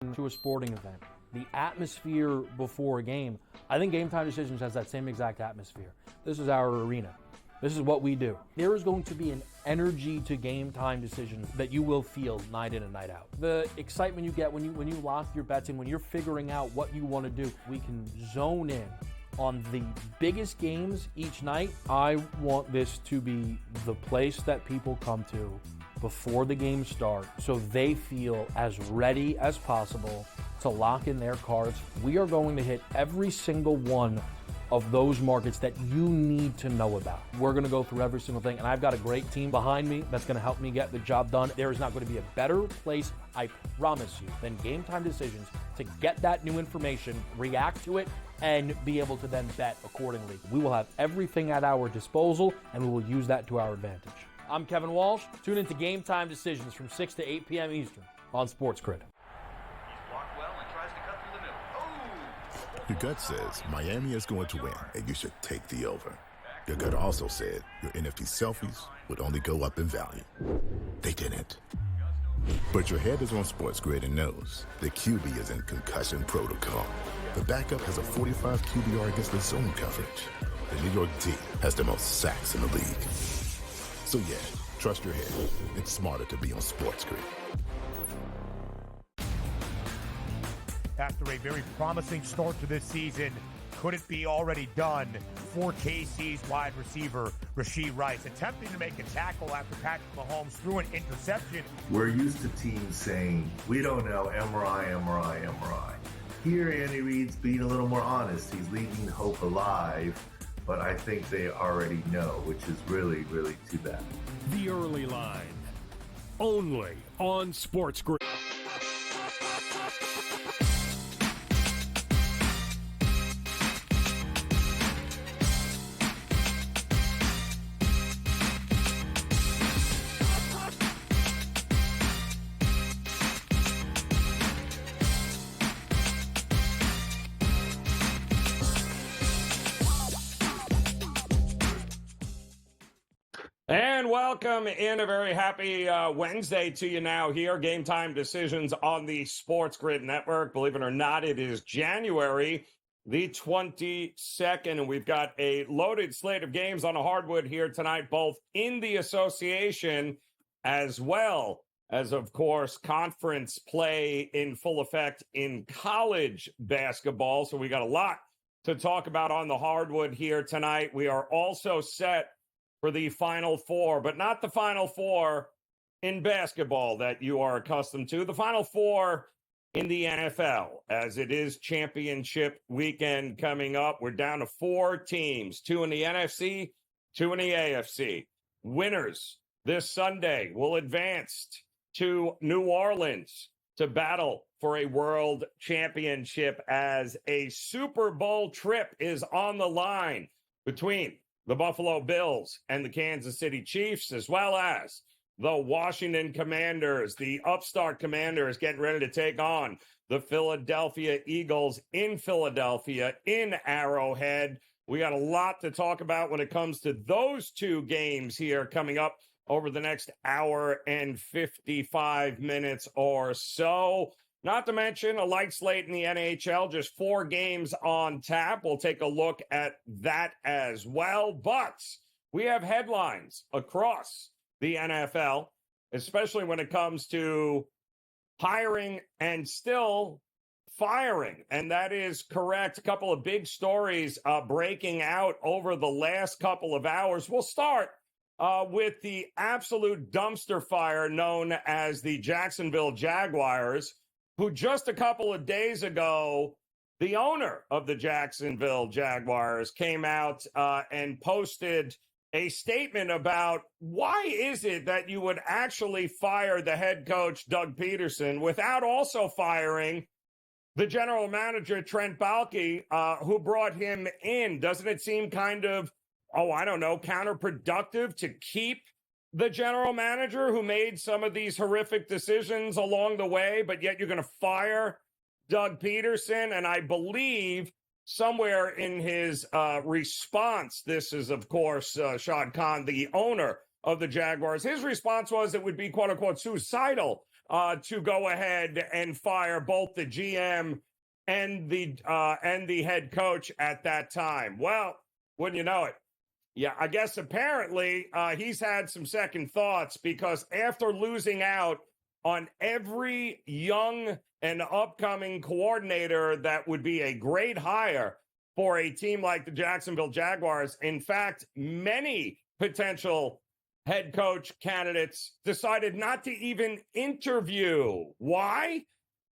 to a sporting event, the atmosphere before a game, I think GameTime Decisions has that same exact atmosphere. This is our arena. This is what we do. There is going to be an energy to GameTime Decisions that you will feel night in and night out. The excitement you get when you lock your bets in, when you're figuring out what you want to do, we can zone in on the biggest games each night. I want this to be the place that people come to before the games start so they feel as ready as possible to lock in their cards. We are going to hit every single one of those markets that you need to know about. We're gonna go through every single thing, and I've got a great team behind me that's gonna help me get the job done. There is not gonna be a better place, I promise you, than GameTime Decisions to get that new information, react to it, and be able to then bet accordingly. We will have everything at our disposal, and we will use that to our advantage. I'm Kevin Walsh. Tune into GameTime Decisions from 6 to 8 p.m. Eastern on SportsGrid. Your gut says Miami is going to win, and you should take the over. Your gut also said your NFT selfies would only go up in value. They didn't. But your head is on SportsGrid and knows the QB is in concussion protocol. The backup has a 45 QBR against the zone coverage. The New York D has the most sacks in the league. So yeah, trust your head. It's smarter to be on SportsGrid. After a very promising start to this season, could it be already done for KC's wide receiver, Rashee Rice, attempting to make a tackle after Patrick Mahomes threw an interception? We're used to teams saying, we don't know, MRI. Here, Andy Reid's being a little more honest. He's leaving hope alive, but I think they already know, which is really, really too bad. The Early Line, only on SportsGrid. And welcome in, a very happy Wednesday to you now here. Game Time Decisions on the SportsGrid Network. Believe it or not, it is January the 22nd, and we've got a loaded slate of games on a hardwood here tonight, both in the association as well as, of course, conference play in full effect in college basketball. So we got a lot to talk about on the hardwood here tonight. We are also set for the Final Four, but not the Final Four in basketball that you are accustomed to. The Final Four in the NFL, as it is championship weekend coming up. We're down to 4 teams, 2 in the NFC, 2 in the AFC. Winners this Sunday will advance to New Orleans to battle for a world championship as a Super Bowl trip is on the line between the Buffalo Bills and the Kansas City Chiefs, as well as the Washington Commanders. The upstart Commanders getting ready to take on the Philadelphia Eagles in Philadelphia in Arrowhead. We got a lot to talk about when it comes to those two games here coming up over the next hour and 55 minutes or so. Not to mention a light slate in the NHL, just 4 games on tap. We'll take a look at that as well. But we have headlines across the NFL, especially when it comes to hiring and still firing. And that is correct. A couple of big stories breaking out over the last couple of hours. We'll start with the absolute dumpster fire known as the Jacksonville Jaguars, who just a couple of days ago, the owner of the Jacksonville Jaguars came out and posted a statement about why is it that you would actually fire the head coach, Doug Peterson, without also firing the general manager, Trent Baalke, who brought him in. Doesn't it seem kind of, counterproductive to keep the general manager who made some of these horrific decisions along the way, but yet you're going to fire Doug Peterson? And I believe somewhere in his response, this is, of course, Shad Khan, the owner of the Jaguars. His response was it would be, quote unquote, suicidal to go ahead and fire both the GM and the head coach at that time. Well, wouldn't you know it? Yeah, I guess apparently he's had some second thoughts, because after losing out on every young and upcoming coordinator that would be a great hire for a team like the Jacksonville Jaguars, in fact, many potential head coach candidates decided not to even interview. Why?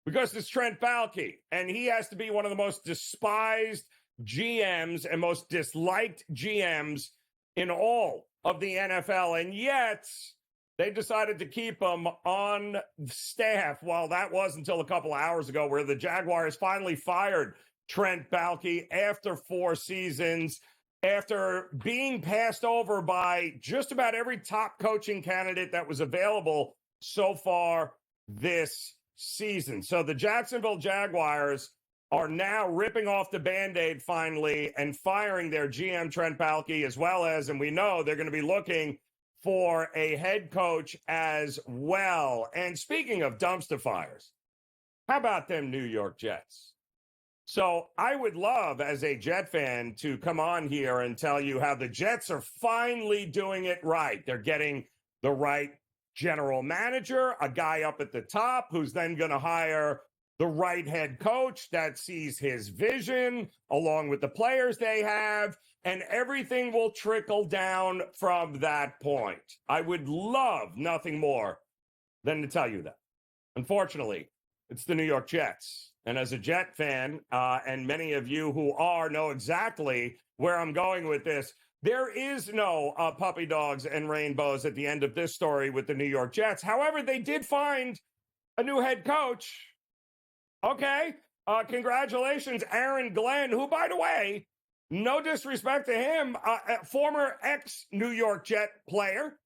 Because it's Trent Baalke, and he has to be one of the most despised GMs and most disliked GMs in all of the NFL, and yet they decided to keep him on staff. Well, that was until a couple of hours ago, where the Jaguars finally fired Trent Baalke after 4 seasons, after being passed over by just about every top coaching candidate that was available so far this season. So the Jacksonville Jaguars are now ripping off the Band-Aid finally and firing their GM Trent Baalke, as well as, and we know they're going to be looking for a head coach as well. And speaking of dumpster fires, how about them New York Jets? So I would love, as a Jet fan, to come on here and tell you how the Jets are finally doing it right. They're getting the right general manager, a guy up at the top who's then going to hire the right head coach that sees his vision along with the players they have, and everything will trickle down from that point. I would love nothing more than to tell you that. Unfortunately, it's the New York Jets. And as a Jet fan, and many of you who are know exactly where I'm going with this, there is no puppy dogs and rainbows at the end of this story with the New York Jets. However, they did find a new head coach. Okay, congratulations, Aaron Glenn, who, by the way, no disrespect to him, former ex-New York Jet player,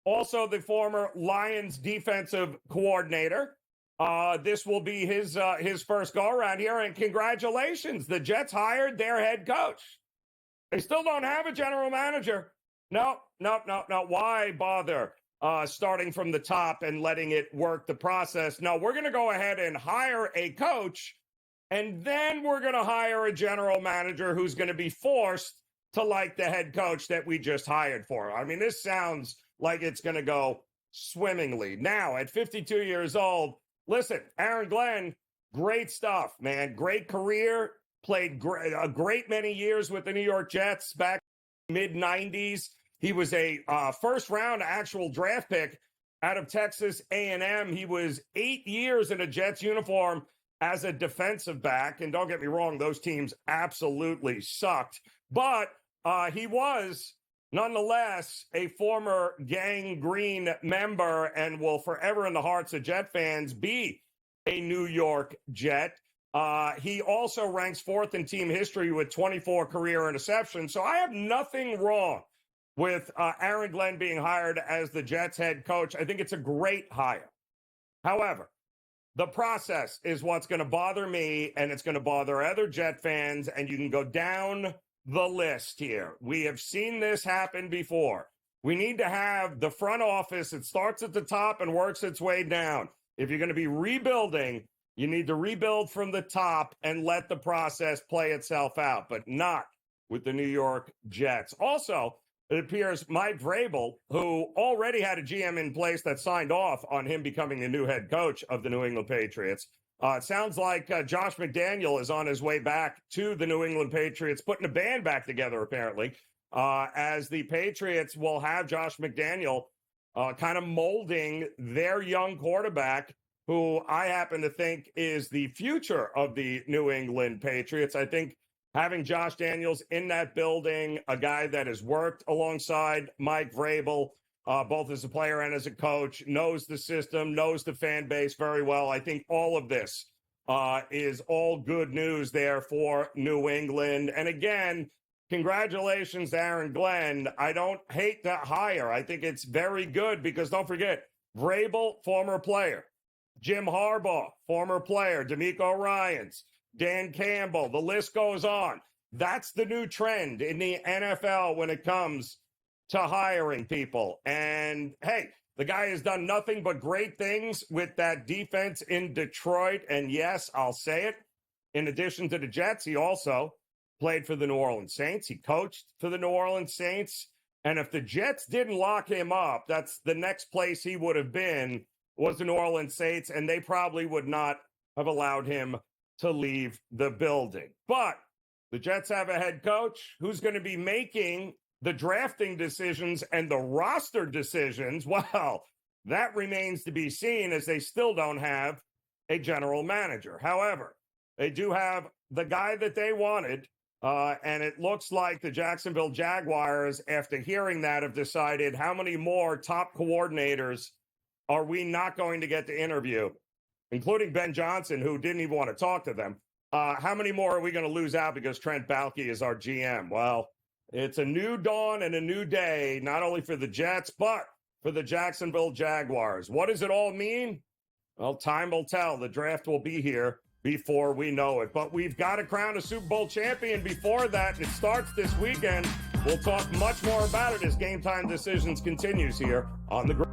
also the former Lions defensive coordinator. This will be his first go-around here, and congratulations, the Jets hired their head coach. They still don't have a general manager. No. Why bother starting from the top and letting it work the process? No, we're going to go ahead and hire a coach, and then we're going to hire a general manager who's going to be forced to like the head coach that we just hired for. I mean, this sounds like it's going to go swimmingly. Now, at 52 years old, listen, Aaron Glenn, great stuff, man. Great career. Played a great many years with the New York Jets back in the mid-90s. He was a first-round actual draft pick out of Texas A&M. He was 8 years in a Jets uniform as a defensive back. And don't get me wrong, those teams absolutely sucked. But he was, nonetheless, a former Gang Green member and will forever in the hearts of Jet fans be a New York Jet. He also ranks 4th in team history with 24 career interceptions. So I have nothing wrong with Aaron Glenn being hired as the Jets head coach. I think it's a great hire. However, the process is what's going to bother me, and it's going to bother other Jet fans, and you can go down the list here. We have seen this happen before. We need to have the front office. It starts at the top and works its way down. If you're going to be rebuilding, you need to rebuild from the top and let the process play itself out, but not with the New York Jets. Also, it appears Mike Vrabel, who already had a GM in place that signed off on him becoming the new head coach of the New England Patriots. It sounds like Josh McDaniel is on his way back to the New England Patriots, putting a band back together, apparently, as the Patriots will have Josh McDaniel kind of molding their young quarterback, who I happen to think is the future of the New England Patriots. I think having Josh Daniels in that building, a guy that has worked alongside Mike Vrabel, both as a player and as a coach, knows the system, knows the fan base very well. I think all of this is all good news there for New England. And again, congratulations to Aaron Glenn. I don't hate that hire. I think it's very good because don't forget, Vrabel, former player. Jim Harbaugh, former player, DeMeco Ryans, Dan Campbell, the list goes on. That's the new trend in the NFL when it comes to hiring people. And hey, the guy has done nothing but great things with that defense in Detroit. And yes, I'll say it. In addition to the Jets, he also played for the New Orleans Saints. He coached for the New Orleans Saints. And if the Jets didn't lock him up, that's the next place he would have been, was the New Orleans Saints. And they probably would not have allowed him to leave the building. But the Jets have a head coach who's going to be making the drafting decisions and the roster decisions. Well, that remains to be seen, as they still don't have a general manager. However, they do have the guy that they wanted, and it looks like the Jacksonville Jaguars, after hearing that, have decided how many more top coordinators are we not going to get to interview, including Ben Johnson, who didn't even want to talk to them. How many more are we going to lose out because Trent Baalke is our GM? Well, it's a new dawn and a new day, not only for the Jets, but for the Jacksonville Jaguars. What does it all mean? Well, time will tell. The draft will be here before we know it. But we've got to crown a Super Bowl champion before that, and it starts this weekend. We'll talk much more about it as Game Time Decisions continues here on the Grid.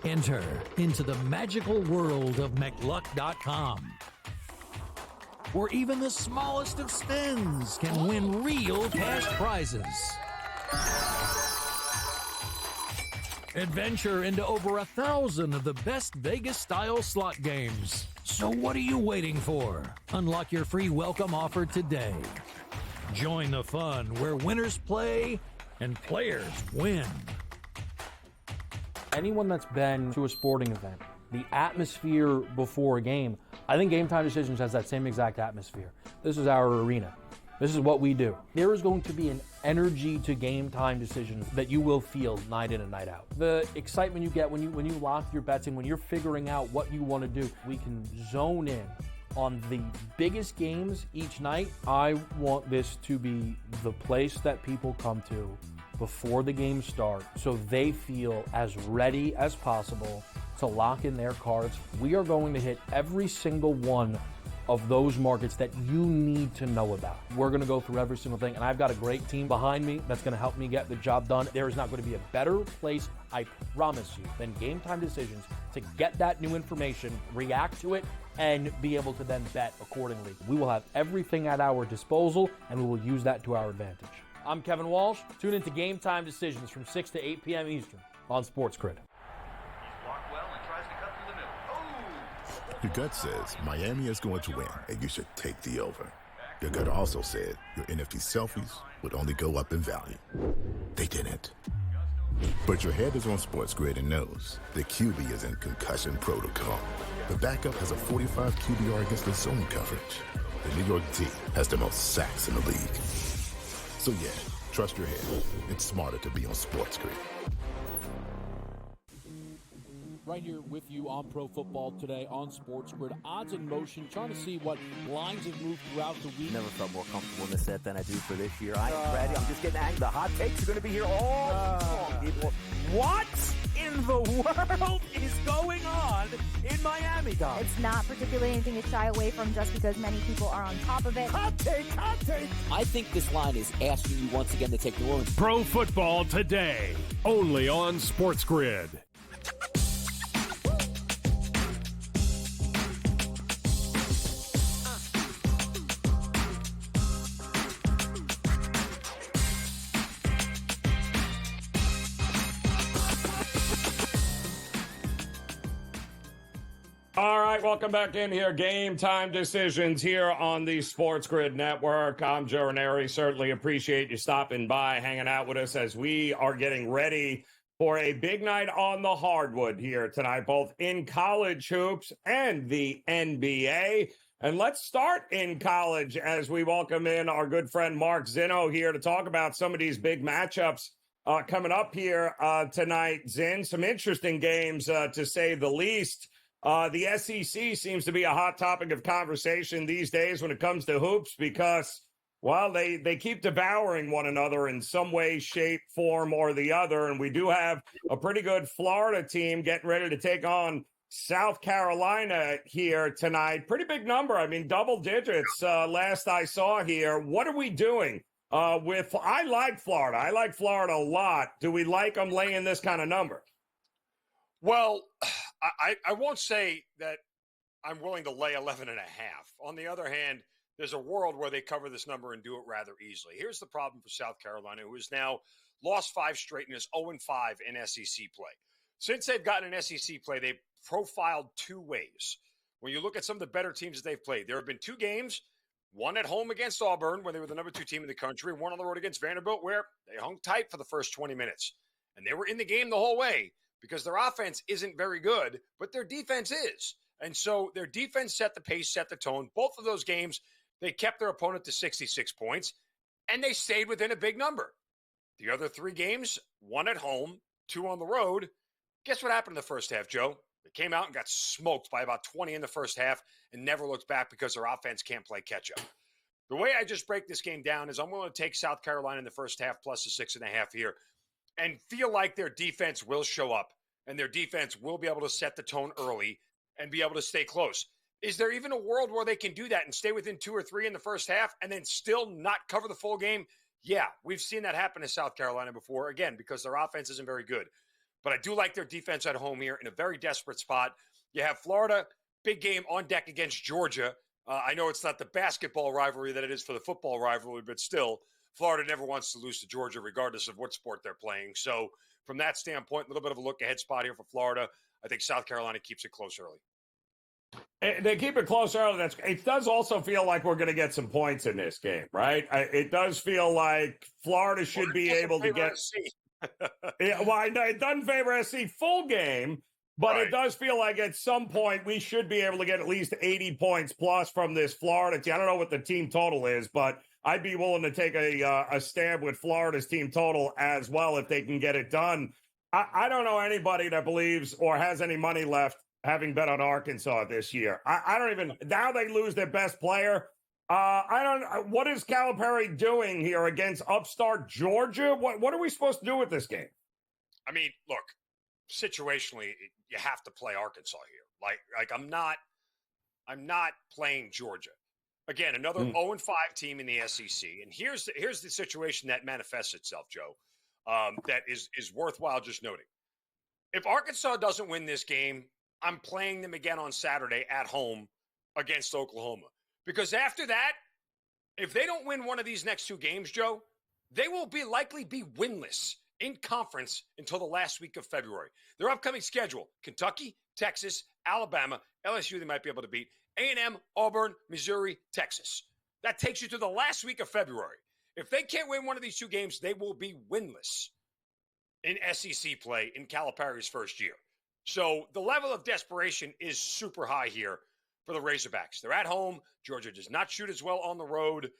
Enter into the magical world of McLuck.com, where even the smallest of spins can win real cash prizes. Adventure into over 1,000 of the best Vegas-style slot games. So what are you waiting for? Unlock your free welcome offer today. Join the fun where winners play and players win. Anyone that's been to a sporting event, the atmosphere before a game, I think Game Time Decisions has that same exact atmosphere. This is our arena. This is what we do. There is going to be an energy to Game Time Decisions that you will feel night in and night out. The excitement you get when you lock your bets in, when you're figuring out what you want to do, we can zone in on the biggest games each night. I want this to be the place that people come to before the games start, so they feel as ready as possible to lock in their cards. We are going to hit every single one of those markets that you need to know about. We're going to go through every single thing, and I've got a great team behind me that's going to help me get the job done. There is not going to be a better place, I promise you, than Game Time Decisions to get that new information, react to it, and be able to then bet accordingly. We will have everything at our disposal, and we will use that to our advantage. I'm Kevin Walsh. Tune into Game Time Decisions from 6 to 8 p.m. Eastern on SportsGrid. Your gut says Miami is going to win, and you should take the over. Your gut also said your NFT selfies would only go up in value. They didn't. But your head is on SportsGrid and knows the QB is in concussion protocol. The backup has a 45 QBR against the zone coverage. The New York team has the most sacks in the league. So yeah, trust your head. It's smarter to be on SportsGrid. Right here with you on Pro Football Today on SportsGrid. Odds in motion, trying to see what lines have moved throughout the week. Never felt more comfortable in this set than I do for this year. I am ready. I'm just getting angry. The hot takes are going to be here all long, people. What in the world is going on in Miami, Dom? It's not particularly anything to shy away from just because many people are on top of it. Hot take, hot take. I think this line is asking you once again to take New Orleans. Pro Football Today, only on SportsGrid. All right, welcome back in here. Game Time Decisions here on the SportsGrid Network. I'm Joe Raineri. Certainly appreciate you stopping by, hanging out with us as we are getting ready for a big night on the hardwood here tonight, both in college hoops and the NBA. And let's start in college as we welcome in our good friend Mark Zinno here to talk about some of these big matchups coming up here tonight. Zin, some interesting games to say the least. The SEC seems to be a hot topic of conversation these days when it comes to hoops because, well, they keep devouring one another in some way, shape, form, or the other. And we do have a pretty good Florida team getting ready to take on South Carolina here tonight. Pretty big number. I mean, double digits last I saw here. What are we doing I like Florida. I like Florida a lot. Do we like them laying this kind of number? Well, I won't say that I'm willing to lay 11.5. On the other hand, there's a world where they cover this number and do it rather easily. Here's the problem for South Carolina, who has now lost 5 straight and is 0-5 in SEC play. Since they've gotten an SEC play, they've profiled 2 ways. When you look at some of the better teams that they've played, there have been 2 games, one at home against Auburn, when they were the number 2 team in the country, and one on the road against Vanderbilt, where they hung tight for the first 20 minutes. And they were in the game the whole way because their offense isn't very good, but their defense is. And so their defense set the pace, set the tone. Both of those games, they kept their opponent to 66 points, and they stayed within a big number. The other 3 games, 1 at home, 2 on the road. Guess what happened in the first half, Joe? They came out and got smoked by about 20 in the first half and never looked back because their offense can't play catch-up. The way I just break this game down is I'm willing to take South Carolina in the first half plus the 6.5 here and feel like their defense will show up and their defense will be able to set the tone early and be able to stay close. Is there even a world where they can do that and stay within 2 or 3 in the first half and then still not cover the full game? Yeah, we've seen that happen to South Carolina before, again, because their offense isn't very good. But I do like their defense at home here in a very desperate spot. You have Florida, big game on deck against Georgia. I know it's not the basketball rivalry that it is for the football rivalry, but still, Florida never wants to lose to Georgia regardless of what sport they're playing. So from that standpoint, a little bit of a look-ahead spot here for Florida. I think South Carolina keeps it close early. They keep it close early. It does also feel like we're going to get some points in this game, right? It does feel like Florida should be able to get – yeah, well, I know it doesn't favor SC full game, but It does feel like at some point we should be able to get at least 80 points plus from this Florida team. I don't know what the team total is, but I'd be willing to take a stab with Florida's team total as well if they can get it done. I don't know anybody that believes or has any money left having bet on Arkansas this year. I don't even – now they lose their best player. What is Calipari doing here against upstart Georgia? What are we supposed to do with this game? I mean, look, situationally, you have to play Arkansas here. Like I'm not playing Georgia. Again, another 0-5 team in the SEC. And here's the situation that manifests itself, Joe, that is worthwhile just noting. If Arkansas doesn't win this game, I'm playing them again on Saturday at home against Oklahoma. Because after that, if they don't win one of these next 2 games, Joe, they will likely be winless in conference until the last week of February. Their upcoming schedule, Kentucky, Texas, Alabama, LSU they might be able to beat, A&M, Auburn, Missouri, Texas. That takes you to the last week of February. If they can't win one of these 2 games, they will be winless in SEC play in Calipari's first year. So the level of desperation is super high here for the Razorbacks. They're at home. Georgia does not shoot as well on the road.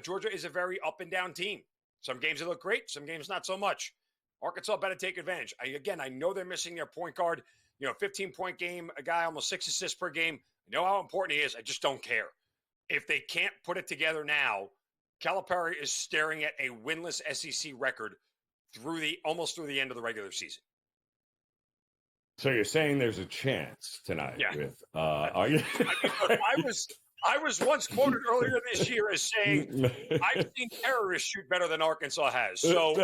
Georgia is a very up and down team. Some games they look great, some games not so much. Arkansas better take advantage. I know they're missing their point guard. 15-point game, a guy almost 6 assists per game. I know how important he is. I just don't care. If they can't put it together now, Calipari is staring at a winless SEC record almost through the end of the regular season. So you're saying there's a chance tonight? Yeah. With are you? I was once quoted earlier this year as saying, "I've seen terrorists shoot better than Arkansas has." So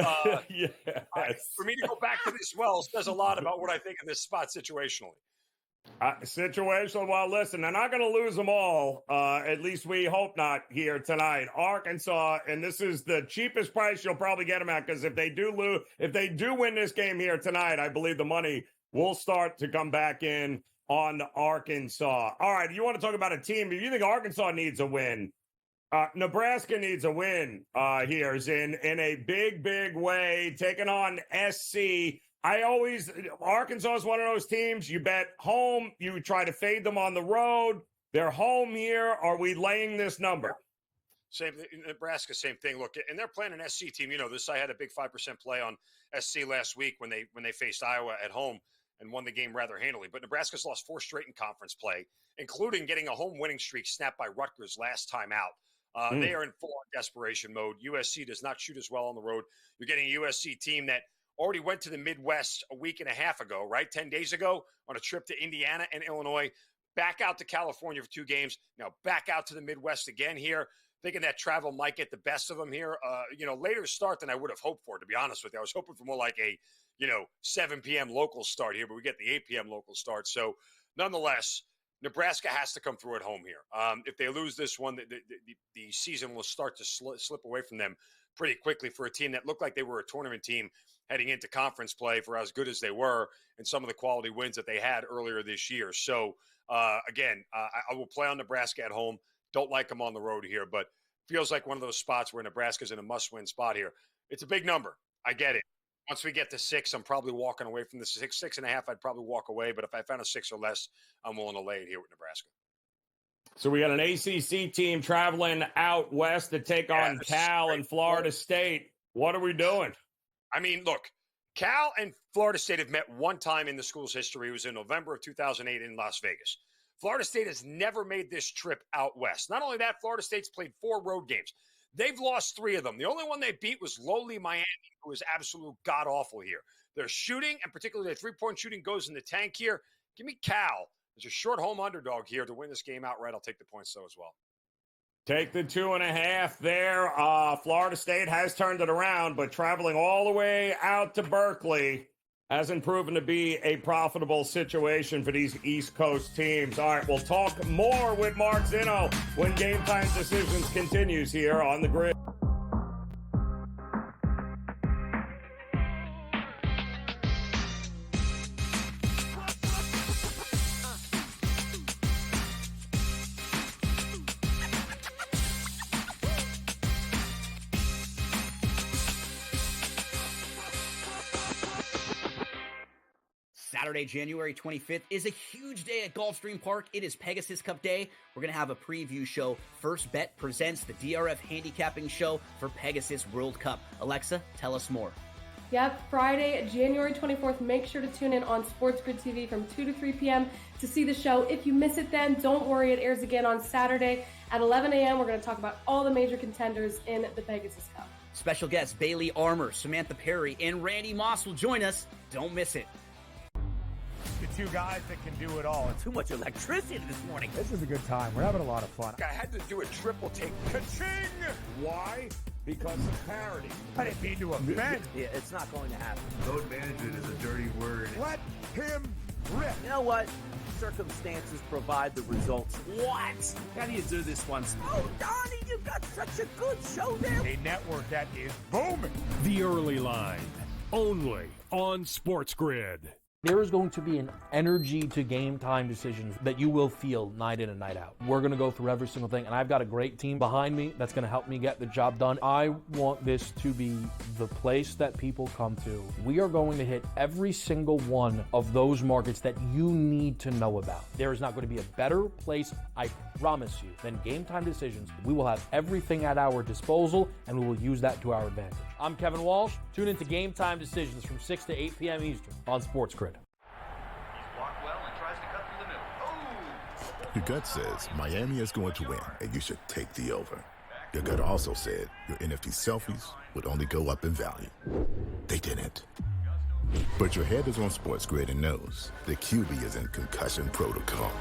yes. For me to go back to this says a lot about what I think of this spot situationally. Situational. Well, listen, they're not going to lose them all. At least we hope not here tonight. Arkansas, and this is the cheapest price you'll probably get them at because if they do win this game here tonight, I believe the money will start to come back in on Arkansas. All right, you want to talk about a team. If you think Arkansas needs a win, Nebraska needs a win here is in a big, big way, taking on SC. Arkansas is one of those teams, you bet home, you try to fade them on the road. They're home here. Are we laying this number? Same thing, Nebraska, same thing. Look, and they're playing an SC team. This I had a big 5% play on SC last week when they faced Iowa at home. and won the game rather handily. But Nebraska's lost 4 straight in conference play, including getting a home winning streak snapped by Rutgers last time out. They are in full-on desperation mode. USC does not shoot as well on the road. You're getting a USC team that already went to the Midwest a week and a half ago, right? 10 days ago on a trip to Indiana and Illinois, back out to California for 2 games. Now back out to the Midwest again here, thinking that travel might get the best of them here. Later start than I would have hoped for, to be honest with you. I was hoping for more like a, 7 p.m. local start here, but we get the 8 p.m. local start. So nonetheless, Nebraska has to come through at home here. If they lose this one, the season will start to slip away from them pretty quickly for a team that looked like they were a tournament team heading into conference play for as good as they were and some of the quality wins that they had earlier this year. So, again, I will play on Nebraska at home. Don't like them on the road here, but feels like one of those spots where Nebraska's in a must-win spot here. It's a big number. I get it. Once we get to 6, I'm probably walking away from the 6.5. I'd probably walk away, but if I found a 6 or less, I'm willing to lay it here with Nebraska. So we got an ACC team traveling out west to take on Cal and Florida State. What are we doing? I mean, look, Cal and Florida State have met one time in the school's history. It was in November of 2008 in Las Vegas. Florida State has never made this trip out west. Not only that, Florida State's played 4 road games. They've lost 3 of them. The only one they beat was lowly Miami, who is absolute god-awful here. Their shooting, and particularly their three-point shooting, goes in the tank here. Give me Cal as a short home underdog here to win this game outright. I'll take the points, though, as well. Take the 2.5 there. Florida State has turned it around, but traveling all the way out to Berkeley hasn't proven to be a profitable situation for these East Coast teams. All right, we'll talk more with Mark Zinno when Game Time Decisions continues here on the Grid. Saturday, January 25th is a huge day at Gulfstream Park. It is Pegasus Cup Day. We're going to have a preview show. First Bet presents the DRF handicapping show for Pegasus World Cup. Alexa, tell us more. Yep, Friday, January 24th. Make sure to tune in on SportsGrid TV from 2 to 3 p.m. to see the show. If you miss it then, don't worry. It airs again on Saturday at 11 a.m. We're going to talk about all the major contenders in the Pegasus Cup. Special guests Bailey Armour, Samantha Perry, and Randy Moss will join us. Don't miss it. The 2 guys that can do it all. Too much electricity this morning. This is a good time. We're having a lot of fun. I had to do a triple take. Ka-ching! Why? Because of parity. I didn't mean to offend. Yeah, it's not going to happen. Load management is a dirty word. Let him rip. You know what? Circumstances provide the results. What? How do you do this once? Oh, Donnie, you've got such a good show there. A network that is booming. The Early Line, only on SportsGrid. There is going to be an energy to Game Time Decisions that you will feel night in and night out. We're going to go through every single thing, and I've got a great team behind me that's going to help me get the job done. I want this to be the place that people come to. We are going to hit every single one of those markets that you need to know about. There is not going to be a better place, I promise you, than Game Time Decisions. We will have everything at our disposal, and we will use that to our advantage. I'm Kevin Walsh. Tune into Game Time Decisions from 6 to 8 p.m. Eastern on SportsGrid. Your gut says Miami is going to win, and you should take the over. Your gut also said your NFT selfies would only go up in value. They didn't. But your head is on SportsGrid and knows the QB is in concussion protocol.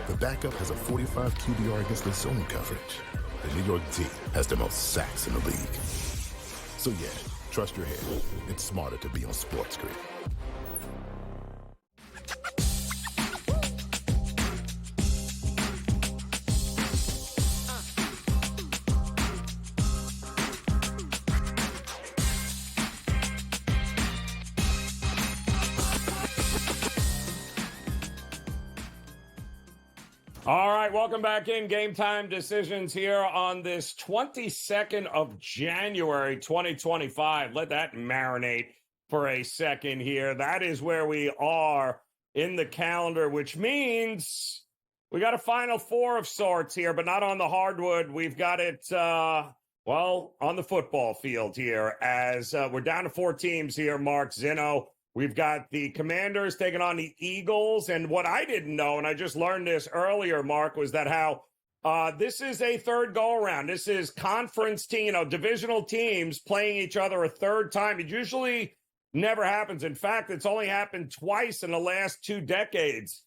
The backup has a 45 QBR against the zone coverage. The New York D has the most sacks in the league. So yeah, trust your head. It's smarter to be on SportsGrid. All right, welcome back in Game Time Decisions here on this 22nd of January, 2025. Let that marinate for a second here. That is where we are in the calendar, which means we got a Final Four of sorts here, but not on the hardwood. We've got it, on the football field here as we're down to 4 teams here, Mark Zinno. We've got the Commanders taking on the Eagles. And what I didn't know, and I just learned this earlier, Mark, was that how this is a third go-around. This is conference team, divisional teams playing each other a third time. It usually never happens. In fact, it's only happened twice in the last 2 decades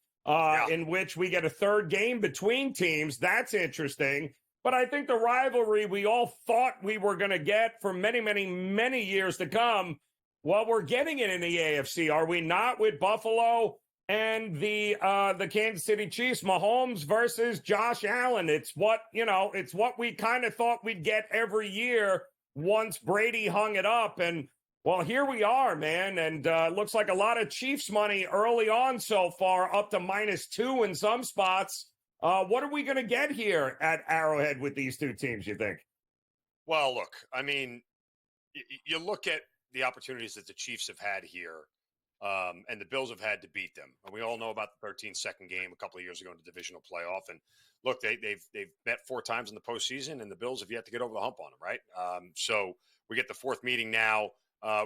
in which we get a third game between teams. That's interesting. But I think the rivalry we all thought we were going to get for many, many, many years to come, well, we're getting it in the AFC, are we not, with Buffalo and the Kansas City Chiefs? Mahomes versus Josh Allen. It's what we kind of thought we'd get every year once Brady hung it up. And, well, here we are, man. And looks like a lot of Chiefs money early on so far, up to -2 in some spots. What are we going to get here at Arrowhead with these two teams, you think? Well, look, I mean, you look at the opportunities that the Chiefs have had here, and the Bills have had to beat them. And we all know about the 13-second game a couple of years ago in the divisional playoff. And look, they've met 4 times in the postseason, and the Bills have yet to get over the hump on them, right? So we get the 4th meeting now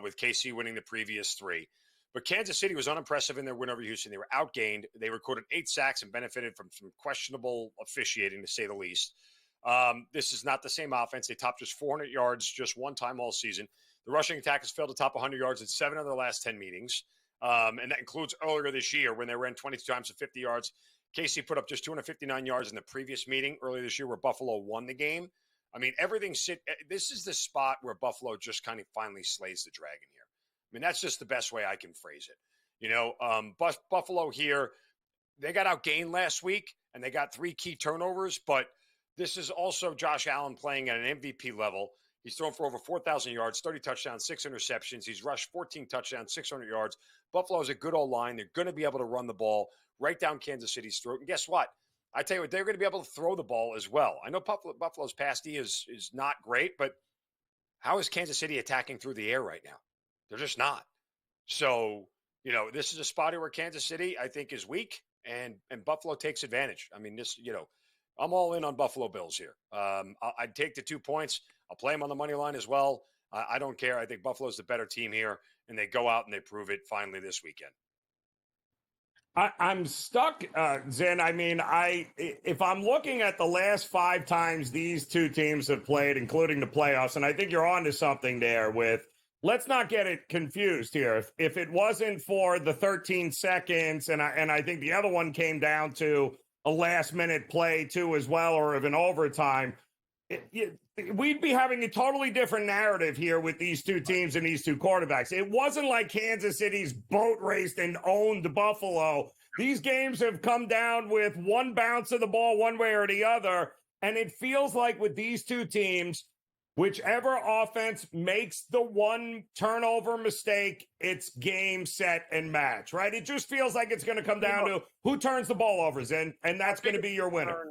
with KC winning the previous 3. But Kansas City was unimpressive in their win over Houston. They were outgained. They recorded 8 sacks and benefited from some questionable officiating, to say the least. This is not the same offense. They topped just 400 yards just one time all season. The rushing attack has failed to top 100 yards in 7 of their last 10 meetings. And that includes earlier this year when they ran 22 times for 50 yards. KC put up just 259 yards in the previous meeting earlier this year where Buffalo won the game. I mean, this is the spot where Buffalo just kind of finally slays the dragon here. I mean, that's just the best way I can phrase it. Buffalo here, they got outgained last week and they got 3 key turnovers, but this is also Josh Allen playing at an MVP level. He's thrown for over 4,000 yards, 30 touchdowns, 6 interceptions. He's rushed 14 touchdowns, 600 yards. Buffalo's a good old line. They're going to be able to run the ball right down Kansas City's throat. And guess what? I tell you what, they're going to be able to throw the ball as well. I know Buffalo's pass D is not great, but how is Kansas City attacking through the air right now? They're just not. So, this is a spot where Kansas City, I think, is weak, and Buffalo takes advantage. I mean, I'm all in on Buffalo Bills here. I'd take the 2 points. I'll play them on the money line as well. I don't care. I think Buffalo's the better team here, and they go out and they prove it finally this weekend. I'm stuck, Zen. I mean, if I'm looking at the last 5 times these two teams have played, including the playoffs, and I think you're onto something there with, let's not get it confused here. If it wasn't for the 13 seconds, and I think the other one came down to a last-minute play too as well, or of an overtime, we'd be having a totally different narrative here with these two teams and these two quarterbacks. It wasn't like Kansas City's boat raced and owned Buffalo. These games have come down with one bounce of the ball one way or the other, and it feels like with these two teams, whichever offense makes the one turnover mistake, it's game, set, and match, right? It just feels like it's going to come down to who turns the ball over, Zen, and that's going to be your winner.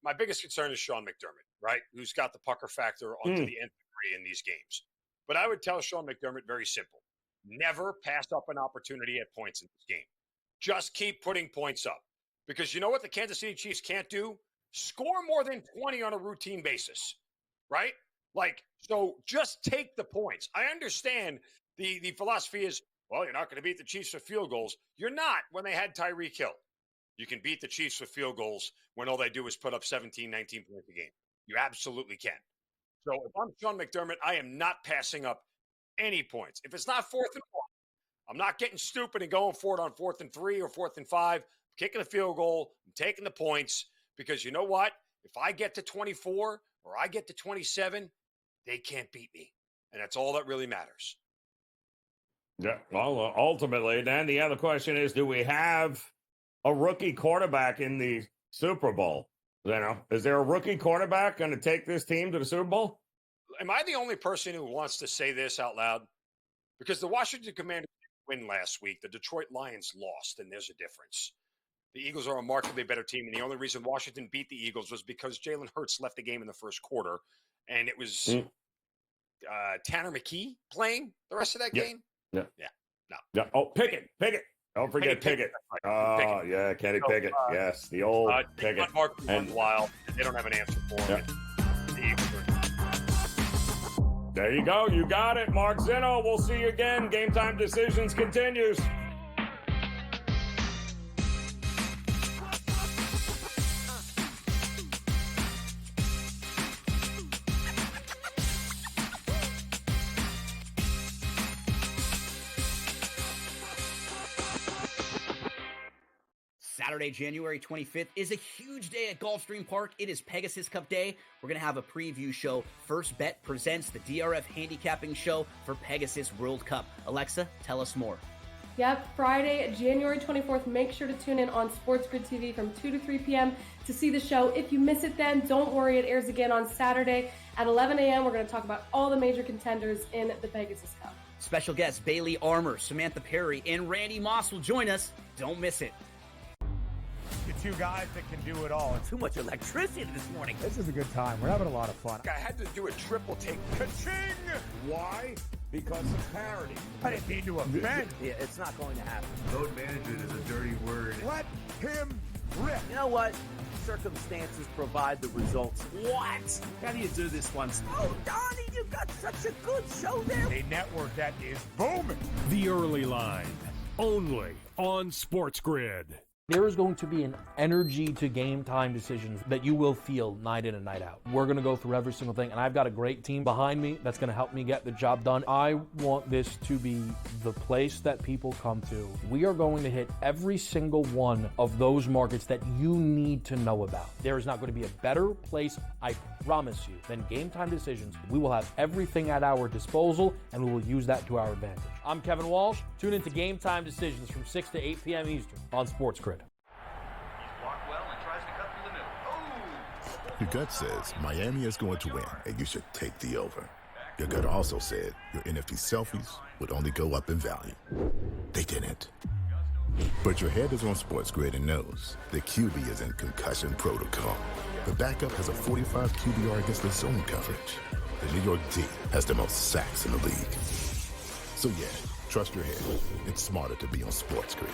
My biggest concern is Sean McDermott, right? Who's got the pucker factor onto the nth degree in these games. But I would tell Sean McDermott very simple. Never pass up an opportunity at points in this game. Just keep putting points up. Because you know what the Kansas City Chiefs can't do? Score more than 20 on a routine basis, right? So just take the points. I understand the philosophy is, well, you're not going to beat the Chiefs with field goals. You're not when they had Tyreek Hill. You can beat the Chiefs with field goals when all they do is put up 17, 19 points a game. You absolutely can. So if I'm Sean McDermott, I am not passing up any points. If it's not 4th and 1, I'm not getting stupid and going for it on 4th and 3 or 4th and 5. I'm kicking a field goal. I'm taking the points because you know what? If I get to 24 or I get to 27, they can't beat me. And that's all that really matters. Yeah, well, ultimately, then the other question is, do we have a rookie quarterback in the Super Bowl? Is there a rookie quarterback going to take this team to the Super Bowl? Am I the only person who wants to say this out loud? Because the Washington Commanders didn't win last week. The Detroit Lions lost, and there's a difference. The Eagles are a markedly better team, and the only reason Washington beat the Eagles was because Jalen Hurts left the game in the first quarter, and it was Tanner McKee playing the rest of that game? Yeah. No. Yeah. Oh, Pickett. Don't forget Pickett. Oh, yeah, Kenny Pickett. Yes, the old Pickett. And wild. They don't have an answer for him. There you go. You got it. Mark Zinno. We'll see you again. Game Time Decisions continues. Saturday, January 25th is a huge day at Gulfstream Park. It is Pegasus Cup Day. We're going to have a preview show. First Bet presents the DRF handicapping show for Pegasus World Cup. Alexa, tell us more. Yep, Friday, January 24th. Make sure to tune in on SportsGrid TV from 2 to 3 p.m. to see the show. If you miss it then, don't worry. It airs again on Saturday at 11 a.m. We're going to talk about all the major contenders in the Pegasus Cup. Special guests Bailey Armour, Samantha Perry, and Randy Moss will join us. Don't miss it. The two guys that can do it all. Too much electricity this morning. This is a good time. We're having a lot of fun. I had to do a triple take. Ka-ching! Why? Because of parity. I didn't mean to offend. Yeah, it's not going to happen. Load management is a dirty word. Let him rip. You know what? Circumstances provide the results. What? How do you do this once? Oh, Donnie, you got such a good show there. A network that is booming. The Early Line, only on SportsGrid. There is going to be an energy to Game Time Decisions that you will feel night in and night out. We're going to go through every single thing, and I've got a great team behind me that's going to help me get the job done. I want this to be the place that people come to. We are going to hit every single one of those markets that you need to know about. There is not going to be a better place, I promise you, than Game Time Decisions. We will have everything at our disposal, and we will use that to our advantage. I'm Kevin Walsh. Tune into Game Time Decisions from 6 to 8 p.m. Eastern on SportsGrid. Your gut says Miami is going to win, and you should take the over. Your gut also said your NFT selfies would only go up in value. They didn't. But your head is on SportsGrid and knows the QB is in concussion protocol. The backup has a 45 QBR against the zone coverage. The New York D has the most sacks in the league. So yeah, trust your head. It's smarter to be on SportsGrid.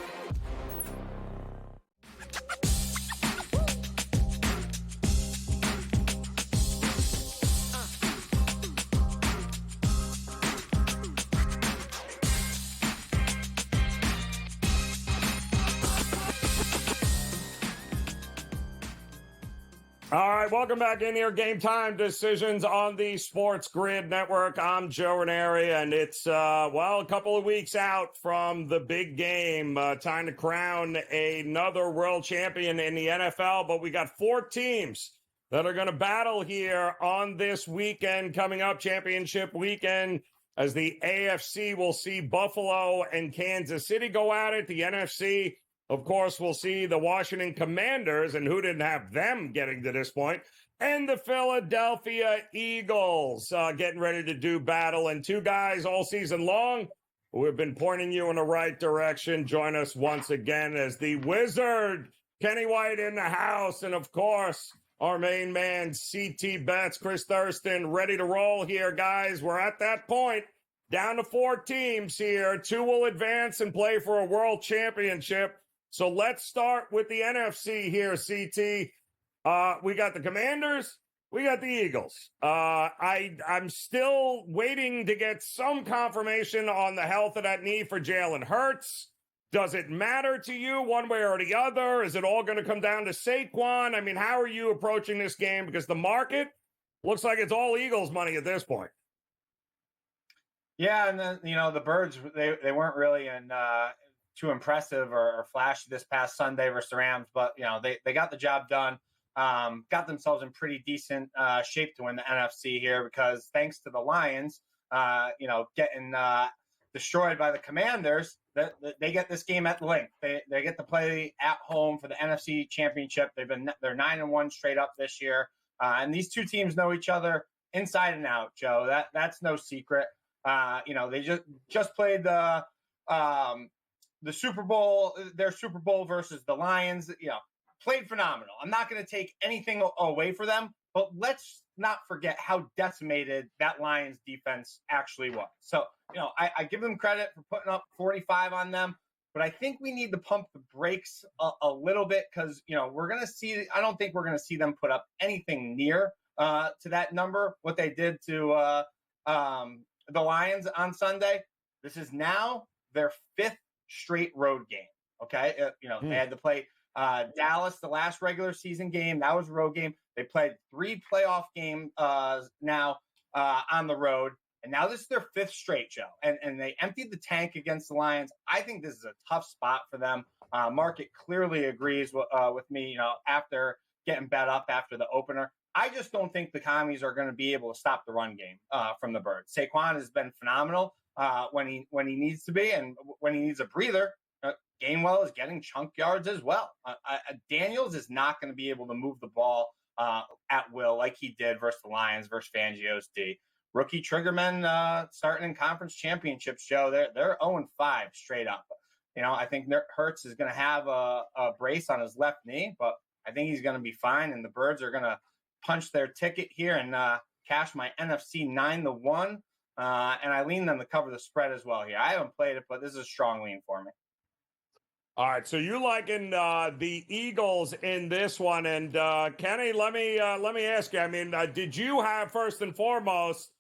All right, welcome back in here. Game Time Decisions on the Sports Grid Network. I'm Joe Raineri, and it's, a couple of weeks out from the big game. Time to crown another world champion in the NFL, but we got 4 teams that are going to battle here on this weekend coming up, championship weekend, as the AFC will see Buffalo and Kansas City go at it. The NFC, of course, we'll see the Washington Commanders, and who didn't have them getting to this point, and the Philadelphia Eagles getting ready to do battle. And 2 guys all season long who have been pointing you in the right direction. Join us once again as the Wizard, Kenny White in the house, and of course, our main man, CT Betts, Chris Thurston, ready to roll here, guys. We're at that point. Down to 4 teams here. 2 will advance and play for a world championship. So let's start with the NFC here, CT. We got the Commanders. We got the Eagles. I'm still waiting to get some confirmation on the health of that knee for Jalen Hurts. Does it matter to you one way or the other? Is it all going to come down to Saquon? I mean, how are you approaching this game? Because the market looks like it's all Eagles money at this point. Yeah, and then, the Birds, they weren't really in too impressive or flashy this past Sunday versus the Rams, but they got the job done. Got themselves in pretty decent shape to win the NFC here because thanks to the Lions, getting destroyed by the Commanders, they get this game at length. They get to play at home for the NFC Championship. They're 9-1 straight up this year, and these 2 teams know each other inside and out. Joe, that's no secret. They just played the Super Bowl, their Super Bowl versus the Lions, played phenomenal. I'm not going to take anything away for them, but let's not forget how decimated that Lions defense actually was. So, I give them credit for putting up 45 on them, but I think we need to pump the brakes a little bit because, I don't think we're going to see them put up anything near to that number, what they did to the Lions on Sunday. This is now their 5th straight road game. Okay. They had to play Dallas, the last regular season game. That was a road game. They played 3 playoff games now on the road. And now this is their 5th straight, Joe. And they emptied the tank against the Lions. I think this is a tough spot for them. Market clearly agrees with me, after getting bet up after the opener. I just don't think the Commies are going to be able to stop the run game from the Birds. Saquon has been phenomenal when he needs to be, and when he needs a breather, Gainwell is getting chunk yards as well. Daniels is not going to be able to move the ball at will like he did versus the Lions, versus Fangio's D. Rookie triggermen starting in conference championships, Joe, they're 0-5 straight up. I think Hurts is going to have a brace on his left knee, but I think he's going to be fine, and the Birds are going to punch their ticket here and cash my NFC 9-1, and I lean them to cover the spread as well here. I haven't played it, but this is a strong lean for me. All right, so you liking the Eagles in this one, and Kenny, let me ask you. I mean, did you have first and foremost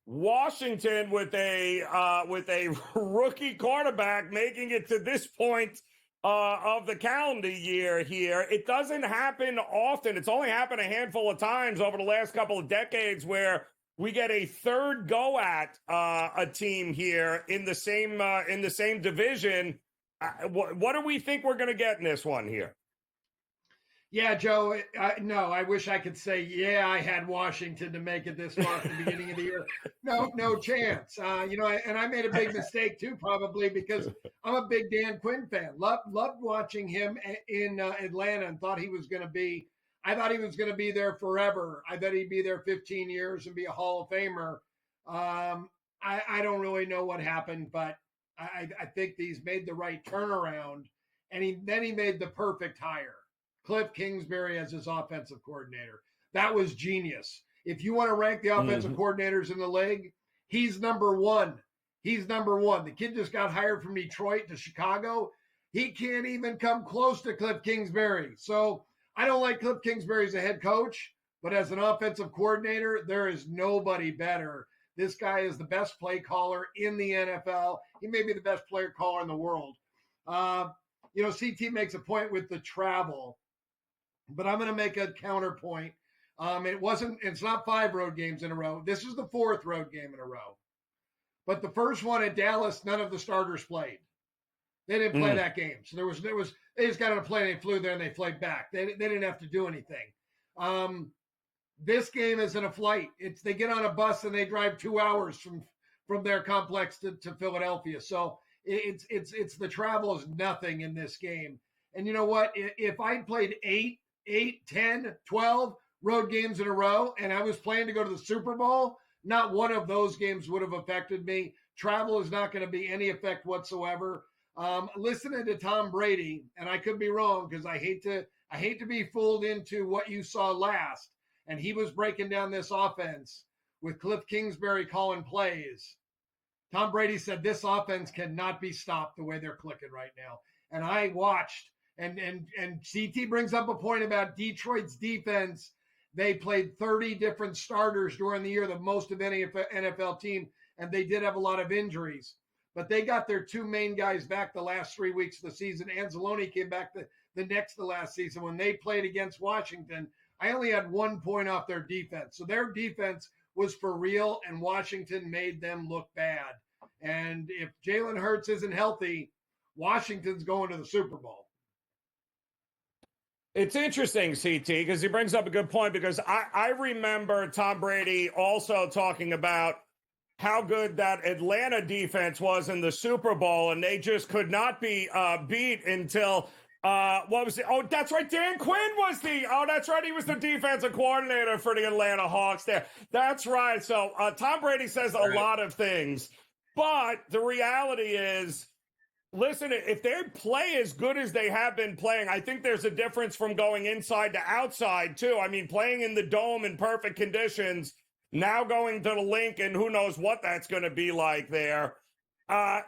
Washington with a rookie quarterback making it to this point of the calendar year here? It doesn't happen often. It's only happened a handful of times over the last couple of decades where we get a third go at a team here in the same division. What do we think we're going to get in this one here? Yeah, Joe, I wish I could say, yeah, I had Washington to make it this far at the beginning of the year. No chance. And I made a big mistake too, probably because I'm a big Dan Quinn fan. Loved watching him in Atlanta and thought he was going to be, there forever. I bet he'd be there 15 years and be a Hall of Famer. I don't really know what happened, but I think he's made the right turnaround, and then he made the perfect hire. Cliff Kingsbury as his offensive coordinator. That was genius. If you want to rank the offensive coordinators in the league, he's number one. The kid just got hired from Detroit to Chicago. He can't even come close to Cliff Kingsbury. So I don't like Cliff Kingsbury as a head coach, but as an offensive coordinator, there is nobody better. This guy is the best play caller in the NFL. He may be the best player caller in the world. CT makes a point with the travel, but I'm going to make a counterpoint. It's not 5 road games in a row. This is the 4th road game in a row. But the first one at Dallas, none of the starters played. They didn't play that game. So they just got on a plane, they flew there and they flew back. They didn't have to do anything. This game isn't a flight. They get on a bus and they drive 2 hours from their complex to Philadelphia. So it's the travel is nothing in this game. And you know what? If I played 8, 10, 12 road games in a row and I was planning to go to the Super Bowl, not one of those games would have affected me. Travel is not going to be any effect whatsoever. Listening to Tom Brady, and I could be wrong because I hate to be fooled into what you saw last. And he was breaking down this offense with Cliff Kingsbury calling plays. Tom Brady said this offense cannot be stopped the way they're clicking right now. And I watched, and CT brings up a point about Detroit's defense. They played 30 different starters during the year, the most of any NFL team, and they did have a lot of injuries. But they got their 2 main guys back the last 3 weeks of the season. Anzalone came back the next to last season. When they played against Washington, I only had 1 point off their defense. So their defense was for real, and Washington made them look bad. And if Jalen Hurts isn't healthy, Washington's going to the Super Bowl. It's interesting, CT, because he brings up a good point, because I remember Tom Brady also talking about how good that Atlanta defense was in the Super Bowl, and they just could not be beat until what was it? Oh, that's right. Dan Quinn was that's right. He was the defensive coordinator for the Atlanta Hawks there. That's right. So Tom Brady says a lot of things, but the reality is, listen, if they play as good as they have been playing, I think there's a difference from going inside to outside too. I mean, playing in the dome in perfect conditions, now going to the link, and who knows what that's going to be like there.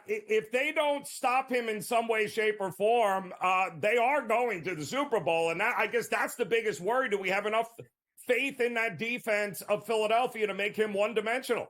If they don't stop him in some way, shape, or form, they are going to the Super Bowl. And I guess that's the biggest worry. Do we have enough faith in that defense of Philadelphia to make him one-dimensional?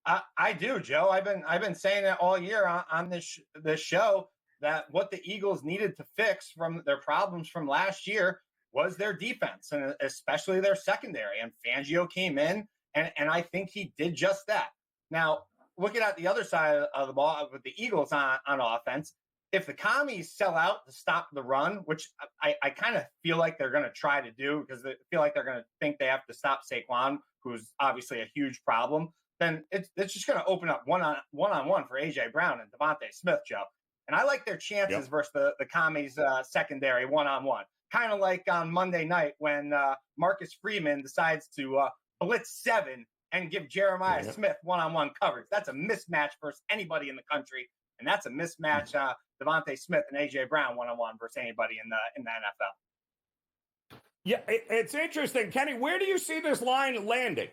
I do, Joe. I've been saying it all year on this show that what the Eagles needed to fix from their problems from last year was their defense, and especially their secondary. And Fangio came in, and I think he did just that. Now, looking at the other side of the ball with the Eagles on offense, if the commies sell out to stop the run, which I kind of feel like they're going to try to do because they feel like they're going to think they have to stop Saquon, who's obviously a huge problem, then it's just going to open up one-on-one for A.J. Brown and Devontae Smith, Joe. And I like their chances versus the commies secondary one-on-one. Kind of like on Monday night when Marcus Freeman decides to blitz 7 and give Jeremiah Smith one-on-one coverage. That's a mismatch versus anybody in the country. And that's a mismatch, Devontae Smith and A.J. Brown one-on-one versus anybody in the NFL. Yeah, it's interesting. Kenny, where do you see this line landing?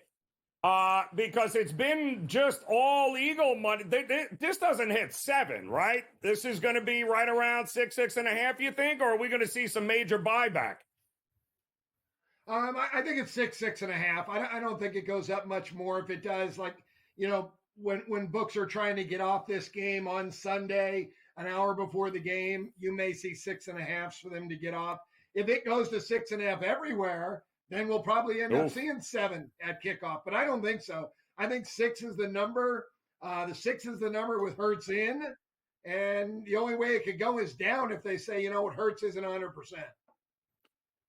Because it's been just all Eagle money. This doesn't hit 7, right? This is going to be right around 6.5, you think? Or are we going to see some major buyback? I think it's 6.5. I don't think it goes up much more. If it does, when books are trying to get off this game on Sunday, an hour before the game, you may see 6.5 for them to get off. If it goes to 6.5 everywhere, then we'll probably end up seeing 7 at kickoff. But I don't think so. I think 6 is the number. The 6 is the number with Hurts in. And the only way it could go is down if they say, Hurts isn't 100%.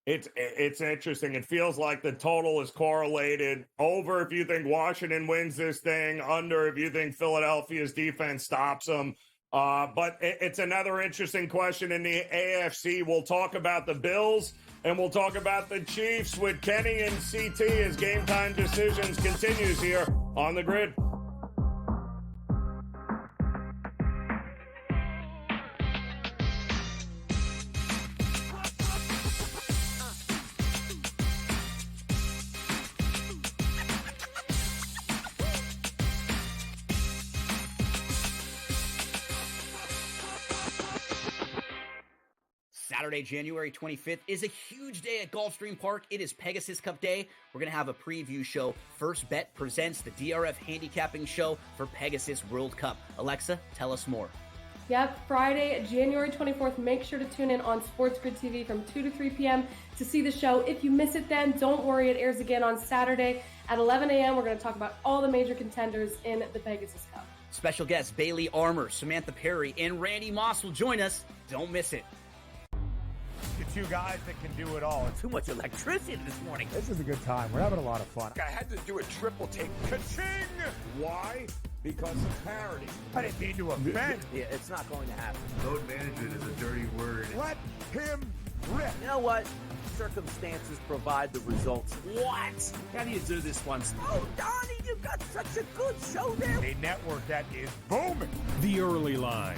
It's interesting. It feels like the total is correlated. Over if you think Washington wins this thing. Under if you think Philadelphia's defense stops them. But it's another interesting question in the AFC. We'll talk about the Bills and we'll talk about the Chiefs with Kenny and CT as Game Time Decisions continues here on the Grid. Saturday, January 25th is a huge day at Gulfstream Park. It is Pegasus Cup Day. We're going to have a preview show. First Bet presents the DRF handicapping show for Pegasus World Cup. Alexa, tell us more. Yep, Friday, January 24th. Make sure to tune in on SportsGrid TV from 2 to 3 p.m. to see the show. If you miss it then, don't worry. It airs again on Saturday at 11 a.m. We're going to talk about all the major contenders in the Pegasus Cup. Special guests Bailey Armour, Samantha Perry, and Randy Moss will join us. Don't miss it. The two guys that can do it all. Too much electricity this morning. This is a good time. We're having a lot of fun. I had to do a triple take. Ka-ching! Why? Because of parity. I didn't mean to offend. Yeah, it's not going to happen. Load management is a dirty word. Let him rip. You know what? Circumstances provide the results. What? How do you do this once? Oh, Donnie, you've got such a good show there. A network that is booming. The Early Line,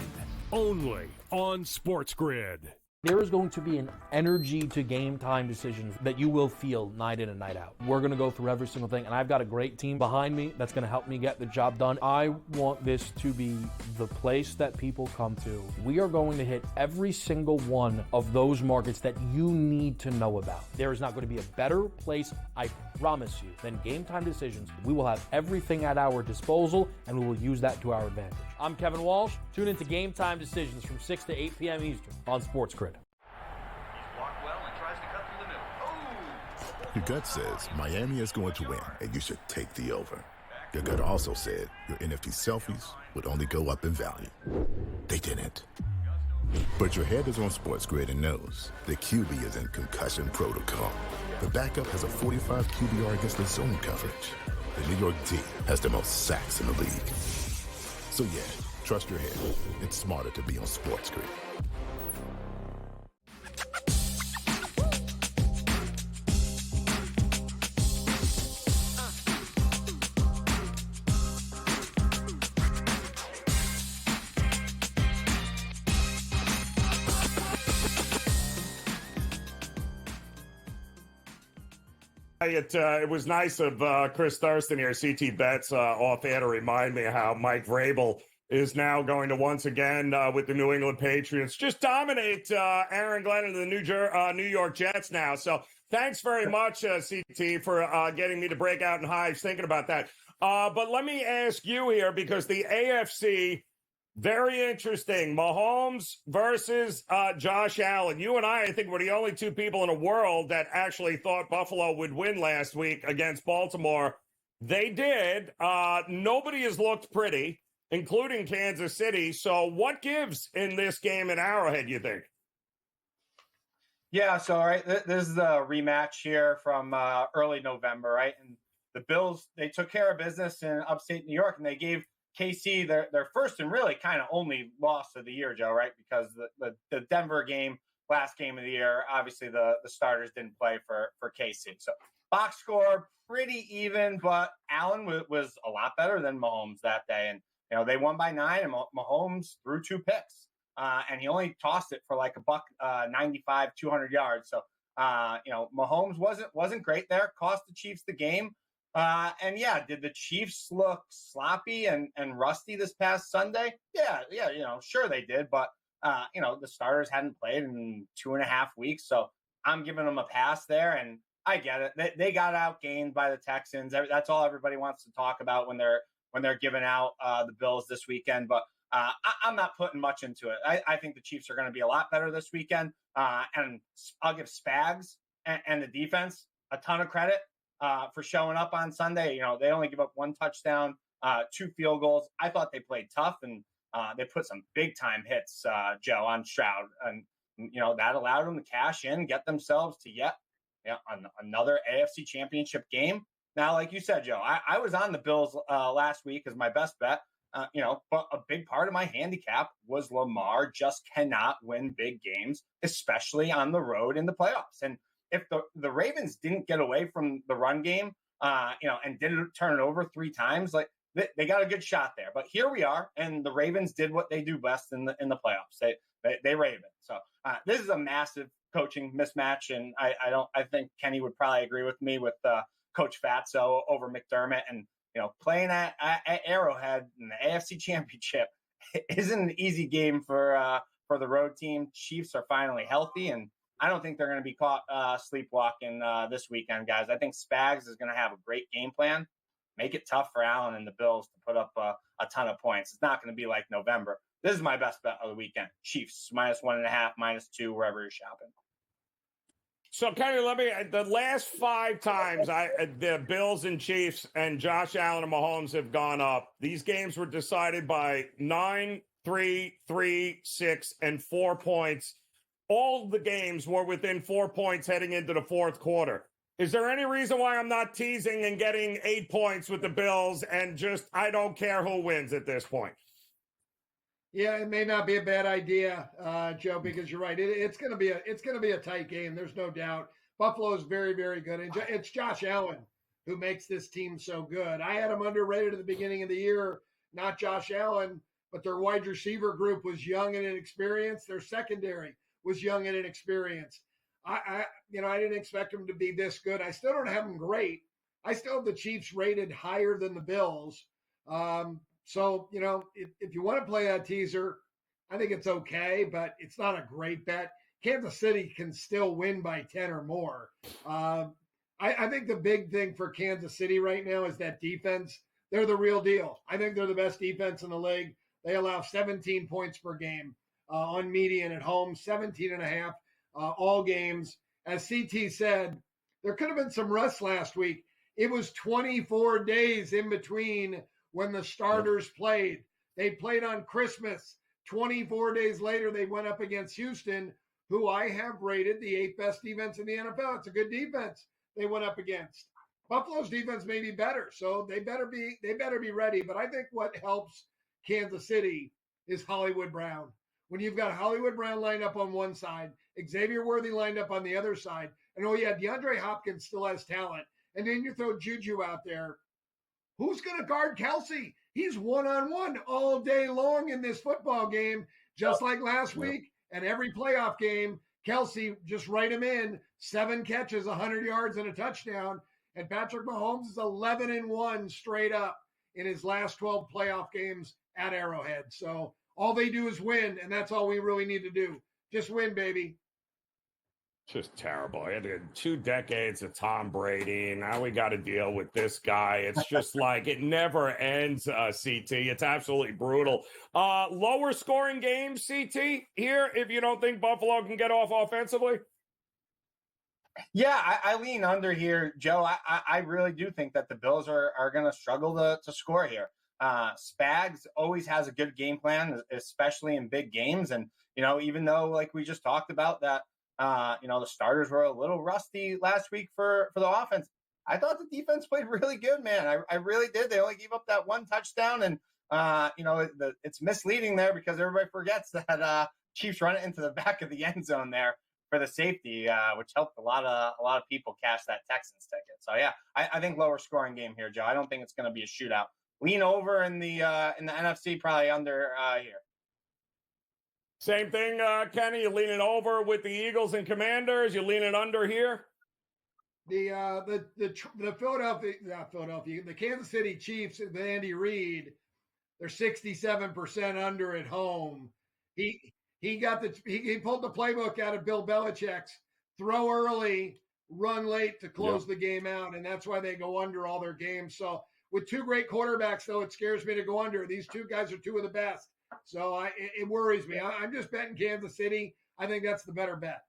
only on SportsGrid. There is going to be an energy to Game Time Decisions that you will feel night in and night out. We're going to go through every single thing, and I've got a great team behind me that's going to help me get the job done. I want this to be the place that people come to. We are going to hit every single one of those markets that you need to know about. There is not going to be a better place, I promise you, than Game Time Decisions. We will have everything at our disposal, and we will use that to our advantage. I'm Kevin Walsh. Tune into Game Time Decisions from 6 to 8 p.m. Eastern on SportsGrid. Your gut says Miami is going to win, and you should take the over. Your gut also said your NFT selfies would only go up in value. They didn't. But your head is on SportsGrid and knows the QB is in concussion protocol. The backup has a 45 QBR against the zone coverage. The New York D has the most sacks in the league. So yeah, trust your head. It's smarter to be on SportsGrid. It was nice of Chris Thurston here, CT Bets, off air to remind me how Mike Vrabel is now going to once again with the New England Patriots just dominate Aaron Glenn and the New York Jets now. So thanks very much, CT, for getting me to break out in hives thinking about that. But let me ask you here, because the AFC, very interesting. Mahomes versus Josh Allen. You and I think, were the only two people in the world that actually thought Buffalo would win last week against Baltimore. They did. Nobody has looked pretty, including Kansas City. So what gives in this game at Arrowhead, you think? Yeah, so, right, this is a rematch here from early November, right? And the Bills, they took care of business in upstate New York, and they gave KC their first and really kind of only loss of the year, Joe, right? Because the Denver game, last game of the year, obviously the starters didn't play for KC. So box score, pretty even, but Allen was a lot better than Mahomes that day. And, they won by 9, and Mahomes threw 2 picks. And he only tossed it for like $195, 200 yards. So, Mahomes wasn't great there. Cost the Chiefs the game. And yeah, did the Chiefs look sloppy and rusty this past Sunday? Yeah, sure they did. But, the starters hadn't played in 2.5 weeks. So I'm giving them a pass there. And I get it. They got outgained by the Texans. That's all everybody wants to talk about when they're giving out the Bills this weekend. But I'm not putting much into it. I think the Chiefs are going to be a lot better this weekend. And I'll give Spags and the defense a ton of credit for showing up on Sunday. They only give up 1 touchdown, 2 field goals. I thought they played tough, and they put some big-time hits, Joe, on Stroud. And, that allowed them to cash in, get themselves to another AFC championship game. Now, like you said, Joe, I was on the Bills last week as my best bet. But a big part of my handicap was Lamar just cannot win big games, especially on the road in the playoffs. And if the Ravens didn't get away from the run game, and didn't turn it over 3 times, like they got a good shot there. But here we are, and the Ravens did what they do best in the playoffs. They Raven. So this is a massive coaching mismatch, and I think Kenny would probably agree with me with Coach Fatso over McDermott. And playing at Arrowhead in the AFC Championship isn't an easy game for the road team. Chiefs are finally healthy, and I don't think they're going to be caught sleepwalking this weekend, guys. I think Spags is going to have a great game plan, make it tough for Allen and the Bills to put up a ton of points. It's not going to be like November. This is my best bet of the weekend. Chiefs, -1.5, -2, wherever you're shopping. So, Kenny, the last 5 times the Bills and Chiefs and Josh Allen and Mahomes have gone up, these games were decided by 9, 3, 3, 6, and 4 points. All the games were within 4 points heading into the fourth quarter. Is there any reason why I'm not teasing and getting 8 points with the Bills and just I don't care who wins at this point? Yeah, it may not be a bad idea, Joe, because you're right. It's going to be a tight game. There's no doubt. Buffalo is very, very good, and it's Josh Allen who makes this team so good. I had him underrated at the beginning of the year. Not Josh Allen, but their wide receiver group was young and inexperienced. Their secondary was young and inexperienced. I didn't expect him to be this good. I still don't have him great. I still have the Chiefs rated higher than the Bills. So, if you want to play that teaser, I think it's okay, but it's not a great bet. Kansas City can still win by 10 or more. I think the big thing for Kansas City right now is that defense. They're the real deal. I think they're the best defense in the league. They allow 17 points per game on median at home, 17.5 all games. As CT said, there could have been some rust last week. It was 24 days in between when the starters played. They played on Christmas. 24 days later, they went up against Houston, who I have rated the 8th best defense in the NFL. It's a good defense they went up against. Buffalo's defense may be better, so they better be ready. But I think what helps Kansas City is Hollywood Brown. When you've got Hollywood Brown lined up on one side, Xavier Worthy lined up on the other side, and DeAndre Hopkins still has talent, and then you throw Juju out there. Who's going to guard Kelsey? He's one-on-one all day long in this football game, just like last week. And every playoff game, Kelsey, just write him in, 7 catches, 100 yards, and a touchdown. And Patrick Mahomes is 11-1 straight up in his last 12 playoff games at Arrowhead. So all they do is win, and that's all we really need to do. Just win, baby. Just terrible. I had 2 decades of Tom Brady. Now we got to deal with this guy. It's just like it never ends, CT. It's absolutely brutal. Lower scoring games, CT, here, if you don't think Buffalo can get off offensively? Yeah, I lean under here, Joe. I really do think that the Bills are going to struggle to score here. Spags always has a good game plan, especially in big games. And, even though, like we just talked about, that, the starters were a little rusty last week for the offense, I thought the defense played really good, man. I really did. They only gave up that 1 touchdown. And, it's misleading there because everybody forgets that Chiefs run it into the back of the end zone there for the safety, which helped a lot of people cash that Texans ticket. So yeah, I think lower scoring game here, Joe. I don't think it's going to be a shootout. Lean over in the NFC, probably under here. Same thing, Kenny. You leaning over with the Eagles and Commanders. You leaning under here. The Kansas City Chiefs with Andy Reid, they're 67% under at home. He pulled the playbook out of Bill Belichick's: throw early, run late to close the game out, and that's why they go under all their games. So with 2 great quarterbacks, though, it scares me to go under. These 2 guys are 2 of the best, so it worries me. I'm just betting Kansas City. I think that's the better bet.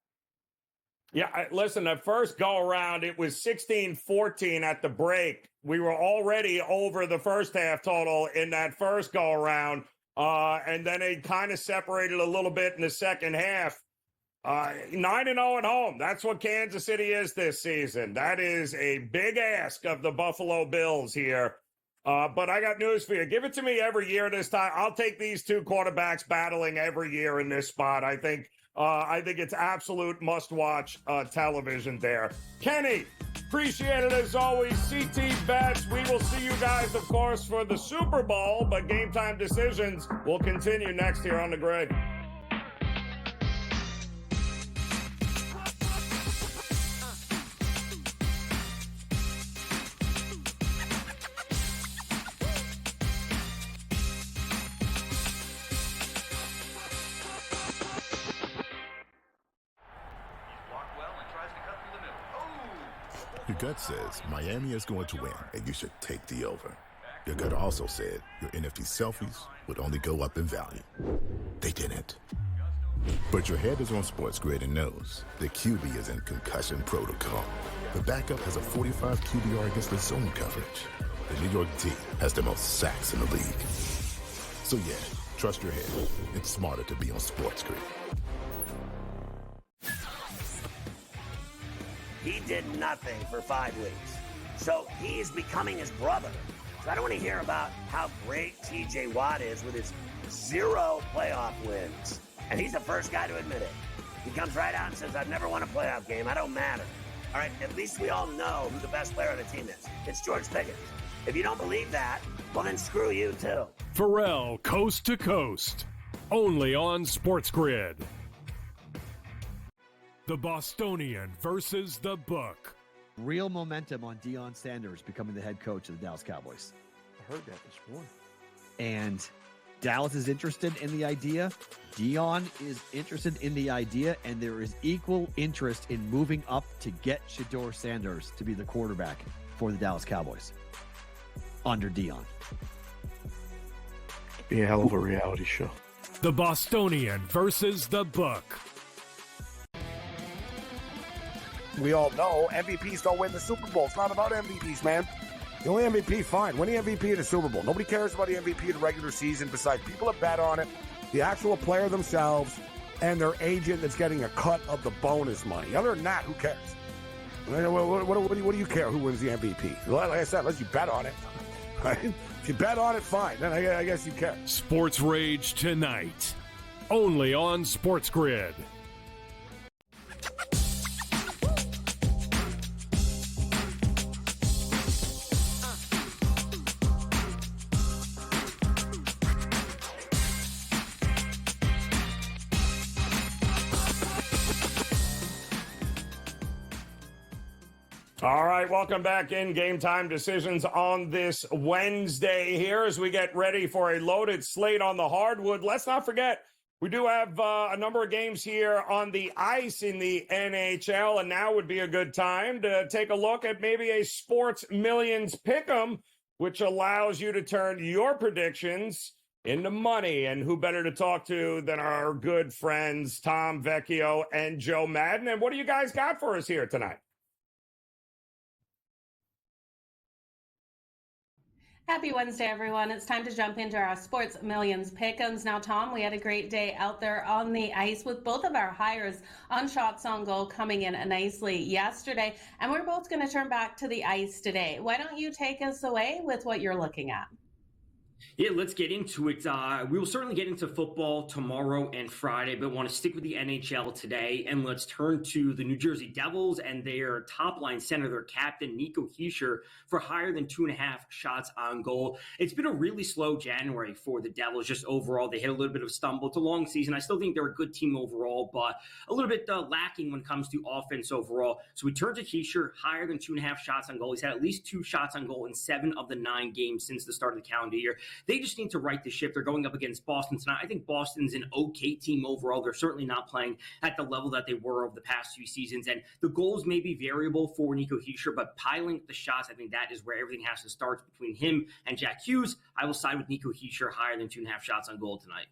Yeah, listen, the first go-around, it was 16-14 at the break. We were already over the first half total in that first go-around. And then it kind of separated a little bit in the second half. 9-0 at home. That's what Kansas City is this season. That is a big ask of the Buffalo Bills here. But I got news for you. Give it to me every year this time. I'll take these 2 quarterbacks battling every year in this spot. I think it's absolute must-watch television there. Kenny, appreciate it as always. CT Bets. We will see you guys, of course, for the Super Bowl, but Game Time Decisions will continue next here on the Grid. Your gut says Miami is going to win, and you should take the over. Your gut also said your NFT selfies would only go up in value. They didn't. But your head is on SportsGrid and knows the QB is in concussion protocol. The backup has a 45 QBR against the zone coverage. The New York D has the most sacks in the league. So yeah, trust your head. It's smarter to be on SportsGrid. He did nothing for 5 weeks. So he's becoming his brother. So I don't want to hear about how great TJ Watt is with his 0 playoff wins. And he's the first guy to admit it. He comes right out and says, I've never won a playoff game. I don't matter. All right, at least we all know who the best player on the team is. It's George Pickens. If you don't believe that, well, then screw you, too. Pharrell, Coast to Coast. Only on SportsGrid. The Bostonian versus the Book. Real momentum on Deion Sanders becoming the head coach of the Dallas Cowboys. I heard that this morning. And Dallas is interested in the idea. Deion is interested in the idea, and there is equal interest in moving up to get Shedeur Sanders to be the quarterback for the Dallas Cowboys under Deion. Be a hell of a reality show. The Bostonian versus the Book. We all know MVPs don't win the Super Bowl. It's not about MVPs, man. The only MVP, fine. Win the MVP of the Super Bowl. Nobody cares about the MVP of the regular season besides people that bet on it, the actual player themselves, and their agent that's getting a cut of the bonus money. Other than that, who cares? What do you care who wins the MVP? Like I said, unless you bet on it. Right? If you bet on it, fine. Then I guess you care. Sports Rage tonight. Only on SportsGrid. All right, welcome back in Game Time Decisions on this Wednesday here as we get ready for a loaded slate on the hardwood. Let's not forget, We do have a number of games here on the ice in the NHL, and now would be a good time to take a look at maybe a Sports Millions Pick'em, which allows you to turn your predictions into money. And who better to talk to than our good friends Tom Vecchio and Joe Madden? And what do you guys got for us here tonight? Happy Wednesday, everyone. It's time to jump into our Sports Millions Pick'ems. Now, Tom, we had a great day out there on the ice with both of our hires on shots on goal coming in nicely yesterday. And we're both going to turn back to the ice today. Why don't you take us away with what you're looking at? Yeah, let's get into it. We will certainly get into football tomorrow and Friday, but want to stick with the NHL today. And let's turn to the New Jersey Devils and their top line center, their captain, Nico Hischier, for higher than 2.5 shots on goal. It's been a really slow January for the Devils. Just overall, they hit a little bit of a stumble. It's a long season. I still think they're a good team overall, but a little bit lacking when it comes to offense overall. So we turn to Hischier, higher than 2.5 shots on goal. He's had at least 2 shots on goal in 7 of the 9 games since the start of the calendar year. They just need to right the ship. They're going up against Boston tonight. I think Boston's an okay team overall. They're certainly not playing at the level that they were over the past few seasons. And the goals may be variable for Nico Hischier, but piling the shots, I think that is where everything has to start between him and Jack Hughes. I will side with Nico Hischier higher than 2.5 shots on goal tonight.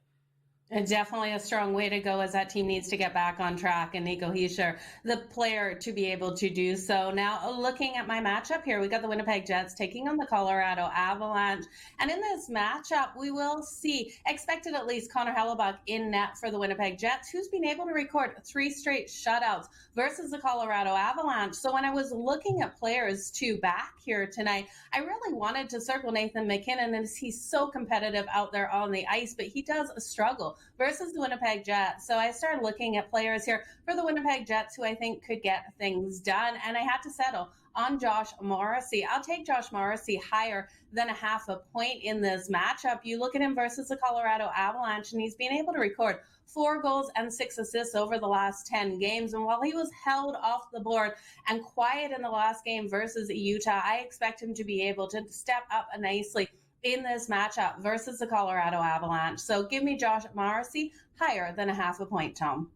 And definitely a strong way to go, as that team needs to get back on track, and Nico Hischier, the player to be able to do so. Now, looking at my matchup here, we got the Winnipeg Jets taking on the Colorado Avalanche. And in this matchup, we will see expected at least Connor Hellebuck in net for the Winnipeg Jets, who's been able to record 3 straight shutouts versus the Colorado Avalanche. So when I was looking at players to back here tonight, I really wanted to circle Nathan McKinnon, as he's so competitive out there on the ice, but he does struggle versus the Winnipeg Jets. So I started looking at players here for the Winnipeg Jets who I think could get things done, and I had to settle on Josh Morrissey. I'll take Josh Morrissey higher than 0.5 point in this matchup. You look at him versus the Colorado Avalanche, and he's been able to record 4 goals and 6 assists over the last 10 games. And while he was held off the board and quiet in the last game versus Utah, I expect him to be able to step up nicely in this matchup versus the Colorado Avalanche. So give me Josh Morrissey higher than 0.5 point, Tom.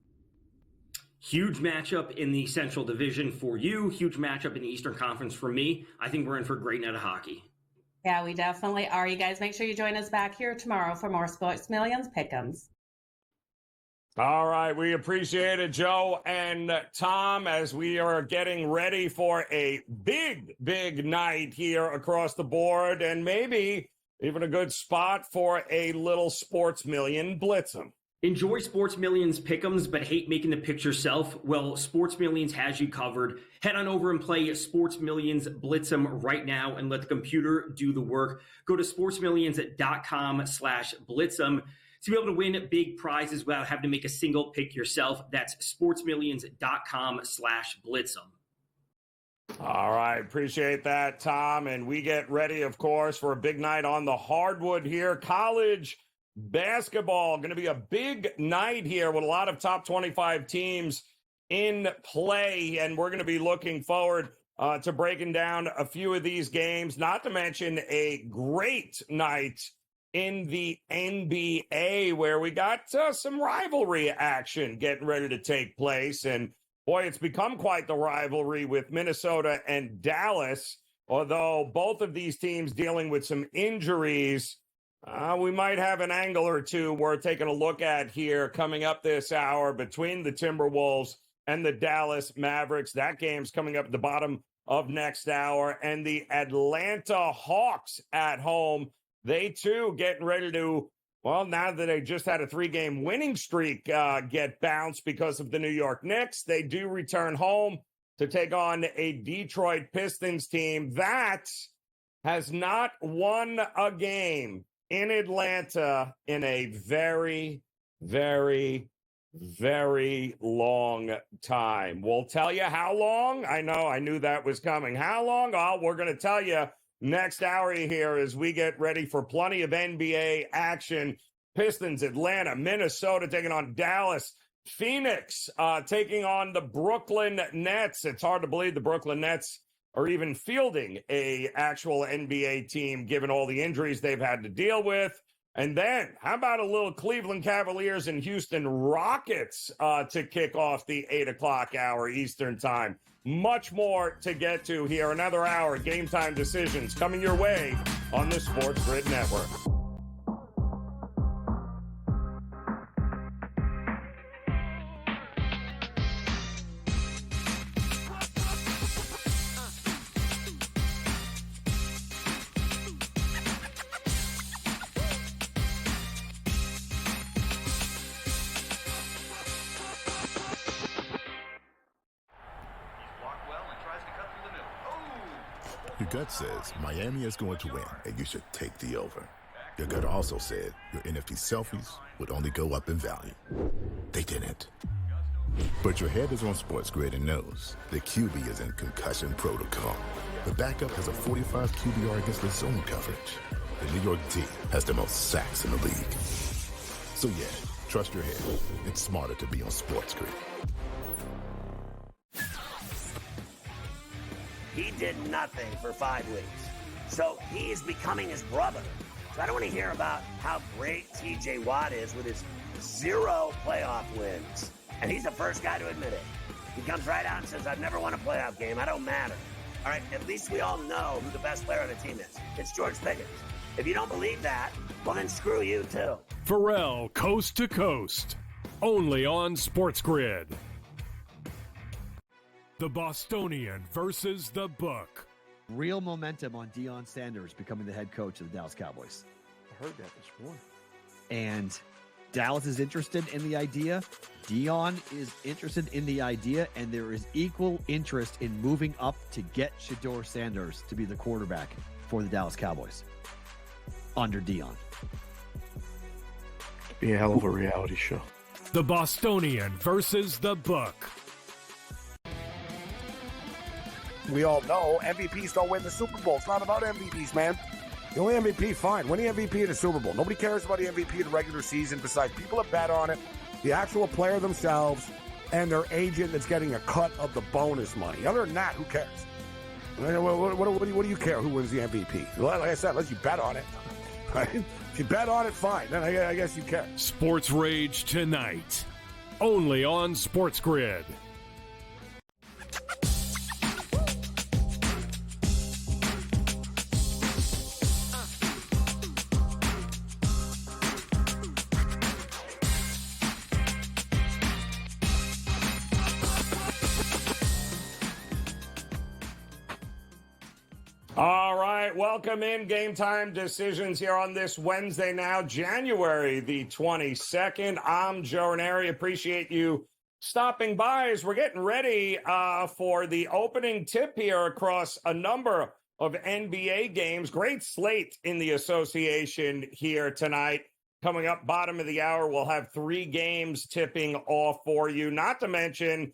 Huge matchup in the Central Division for you. Huge matchup in the Eastern Conference for me. I think we're in for a great night of hockey. Yeah, we definitely are. You guys make sure you join us back here tomorrow for more Sports Millions Pick'ems. All right, we appreciate it, Joe and Tom, as we are getting ready for a big, big night here across the board, and maybe even a good spot for a little Sports Million Blitz'em. Enjoy Sports Millions Pick'ems, but hate making the picks yourself? Well, Sports Millions has you covered. Head on over and play Sports Millions Blitz'em right now and let the computer do the work. Go to sportsmillions.com/Blitz'em to be able to win big prizes without having to make a single pick yourself. That's sportsmillions.com/Blitz'em. All right, appreciate that, Tom. And we get ready, of course, for a big night on the hardwood here. College basketball, going to be a big night here with a lot of top 25 teams in play. And we're going to be looking forward to breaking down a few of these games, not to mention a great night in the NBA where we got some rivalry action getting ready to take place. And boy, it's become quite the rivalry with Minnesota and Dallas, although both of these teams dealing with some injuries. We might have an angle or two we're taking a look at here coming up this hour between the Timberwolves and the Dallas Mavericks. That game's coming up at the bottom of next hour. And the Atlanta Hawks at home, they too getting ready to, well, now that they just had a 3-game winning streak get bounced because of the New York Knicks, they do return home to take on a Detroit Pistons team that has not won a game in Atlanta in a very, very, very long time. We'll tell you how long. I knew that was coming. How long? Oh, we're going to tell you next hour here as we get ready for plenty of NBA action. Pistons, Atlanta, Minnesota taking on Dallas, Phoenix taking on the Brooklyn Nets. It's hard to believe the Brooklyn Nets are even fielding a actual NBA team given all the injuries they've had to deal with. And then, how about a little Cleveland Cavaliers and Houston Rockets to kick off the 8 o'clock hour Eastern time? Much more to get to here. Another hour, Game Time Decisions coming your way on the Sports Grid Network. Your gut says Miami is going to win, and you should take the over. Your gut also said your NFT selfies would only go up in value. They didn't. But your head is on SportsGrid and knows the QB is in concussion protocol. The backup has a 45 QBR against the zone coverage. The New York D has the most sacks in the league. So yeah, trust your head. It's smarter to be on SportsGrid. He did nothing for 5 weeks. So he's becoming his brother. So I don't want to hear about how great TJ Watt is with his 0 playoff wins. And he's the first guy to admit it. He comes right out and says, I've never won a playoff game. I don't matter. All right, at least we all know who the best player on the team is. It's George Pickens. If you don't believe that, well, then screw you, too. Pharrell, Coast to Coast. Only on SportsGrid. The Bostonian versus the Book. Real momentum on Deion Sanders becoming the head coach of the Dallas Cowboys. I heard that this morning. And Dallas is interested in the idea. Deion is interested in the idea, and there is equal interest in moving up to get Shedeur Sanders to be the quarterback for the Dallas Cowboys under Deion. Be a hell of a reality show. The Bostonian versus the Book. We all know MVPs don't win the Super Bowl. It's not about MVPs, man. The only MVP, fine. Win the MVP in the Super Bowl. Nobody cares about the MVP in the regular season besides people that bet on it, the actual player themselves, and their agent that's getting a cut of the bonus money. Other than that, who cares? What do you care who wins the MVP? Like I said, unless you bet on it. Right? If you bet on it, fine. Then I guess you care. Sports Rage tonight. Only on SportsGrid. All right, welcome in Game Time Decisions here on this Wednesday now, January the 22nd. I'm Joe Raineri. Appreciate you stopping by as we're getting ready for the opening tip here across a number of NBA games. Great slate in the association here tonight. Coming up bottom of the hour, we'll have 3 games tipping off for you, not to mention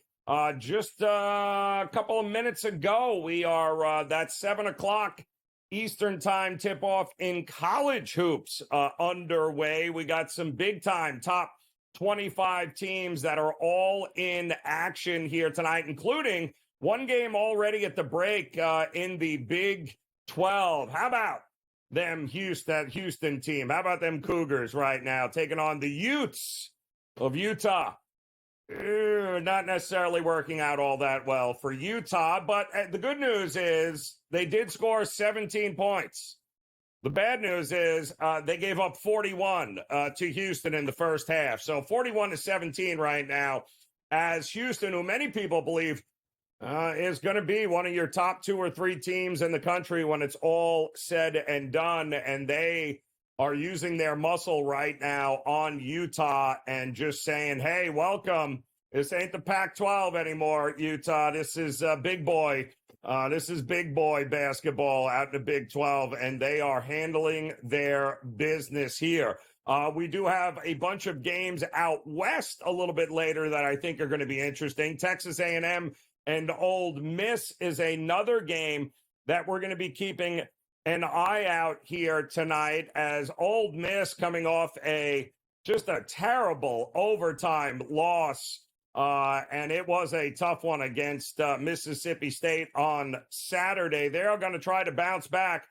just a couple of minutes ago, we are that 7 o'clock Eastern time tip-off in college hoops underway. We got some big-time top 25 teams that are all in action here tonight, including one game already at the break in the Big 12. How about them Houston team? How about them Cougars right now taking on the Utes of Utah? Not necessarily working out all that well for Utah, but the good news is they did score 17 points. The bad news is they gave up 41 to Houston in the first half. So 41-17 right now as Houston, who many people believe is going to be one of your top 2 or 3 teams in the country when it's all said and done, and they are using their muscle right now on Utah and just saying, hey, welcome. This ain't the Pac-12 anymore, Utah. This is big boy. This is big boy basketball out in the Big 12, and they are handling their business here. We do have a bunch of games out west a little bit later that I think are going to be interesting. Texas A&M and Ole Miss is another game that we're going to be keeping an eye out here tonight as Ole Miss coming off just a terrible overtime loss. And it was a tough one against Mississippi State on Saturday. They're going to try to bounce back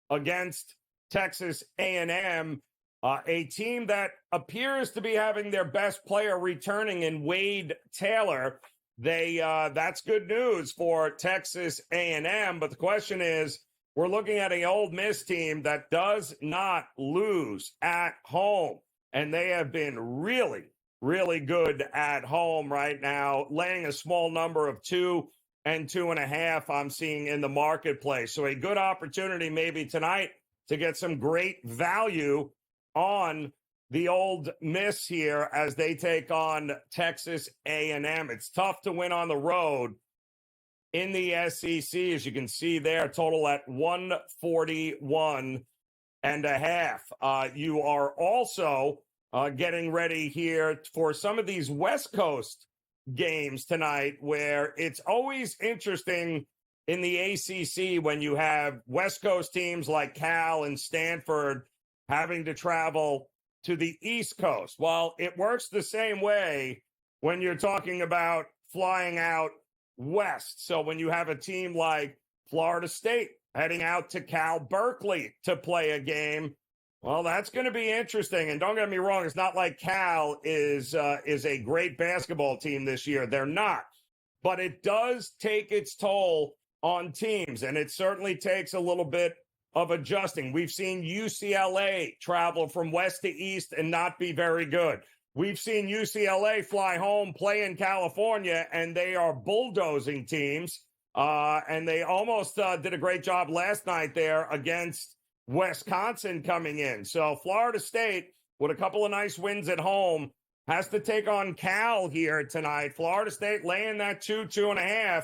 against Texas A&M. A team that appears to be having their best player returning in Wade Taylor. That's good news for Texas A&M. But the question is, we're looking at an Ole Miss team that does not lose at home. And they have been really, really good at home right now, laying a small number of 2 and 2.5 I'm seeing in the marketplace. So a good opportunity maybe tonight to get some great value on the Ole Miss here as they take on Texas A&M. It's tough to win on the road in the SEC, as you can see there, total at 141.5. You are also getting ready here for some of these West Coast games tonight, where it's always interesting in the ACC when you have West Coast teams like Cal and Stanford having to travel to the East Coast. Well, it works the same way when you're talking about flying out west. So when you have a team like Florida State heading out to Cal Berkeley to play a game, well, that's going to be interesting. And don't get me wrong, it's not like Cal is a great basketball team this year. They're not. But it does take its toll on teams, and it certainly takes a little bit of adjusting. We've seen UCLA travel from west to east and not be very good. We've seen UCLA fly home, play in California, and they are bulldozing teams. And they almost did a great job last night there against Wisconsin coming in. So Florida State, with a couple of nice wins at home, has to take on Cal here tonight. Florida State laying that 2.5.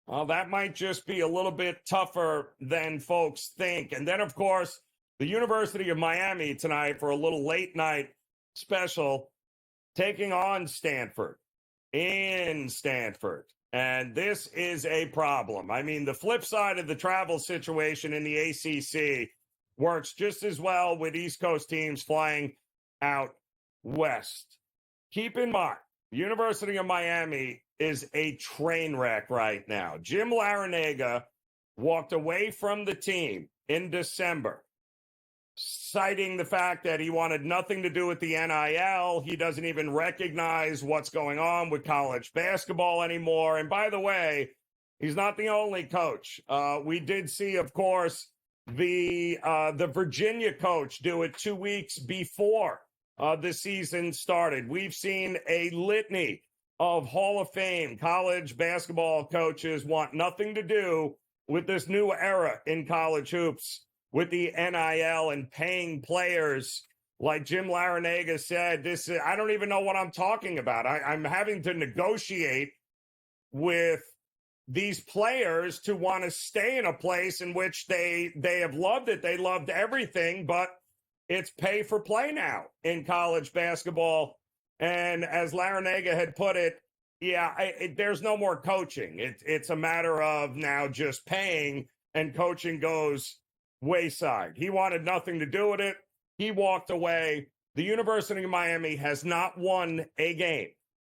Well, that might just be a little bit tougher than folks think. And then, of course, the University of Miami tonight for a little late night special, taking on Stanford in Stanford. And this is a problem. I mean, the flip side of the travel situation in the ACC works just as well with East Coast teams flying out west. Keep in mind, the University of Miami is a train wreck right now. Jim Larrañaga walked away from the team in December, citing the fact that he wanted nothing to do with the NIL. He doesn't even recognize what's going on with college basketball anymore. And by the way, he's not the only coach. We did see, of course, the Virginia coach do it 2 weeks before the season started. We've seen a litany of Hall of Fame college basketball coaches want nothing to do with this new era in college hoops with the NIL and paying players. Like Jim Larrañaga said, I don't even know what I'm talking about. I'm having to negotiate with these players to want to stay in a place in which they have loved it. They loved everything, but it's pay for play now in college basketball. And as Larrañaga had put it, there's no more coaching. It's a matter of now just paying, and coaching goes wayside. He wanted nothing to do with it. He walked away. The University of Miami has not won a game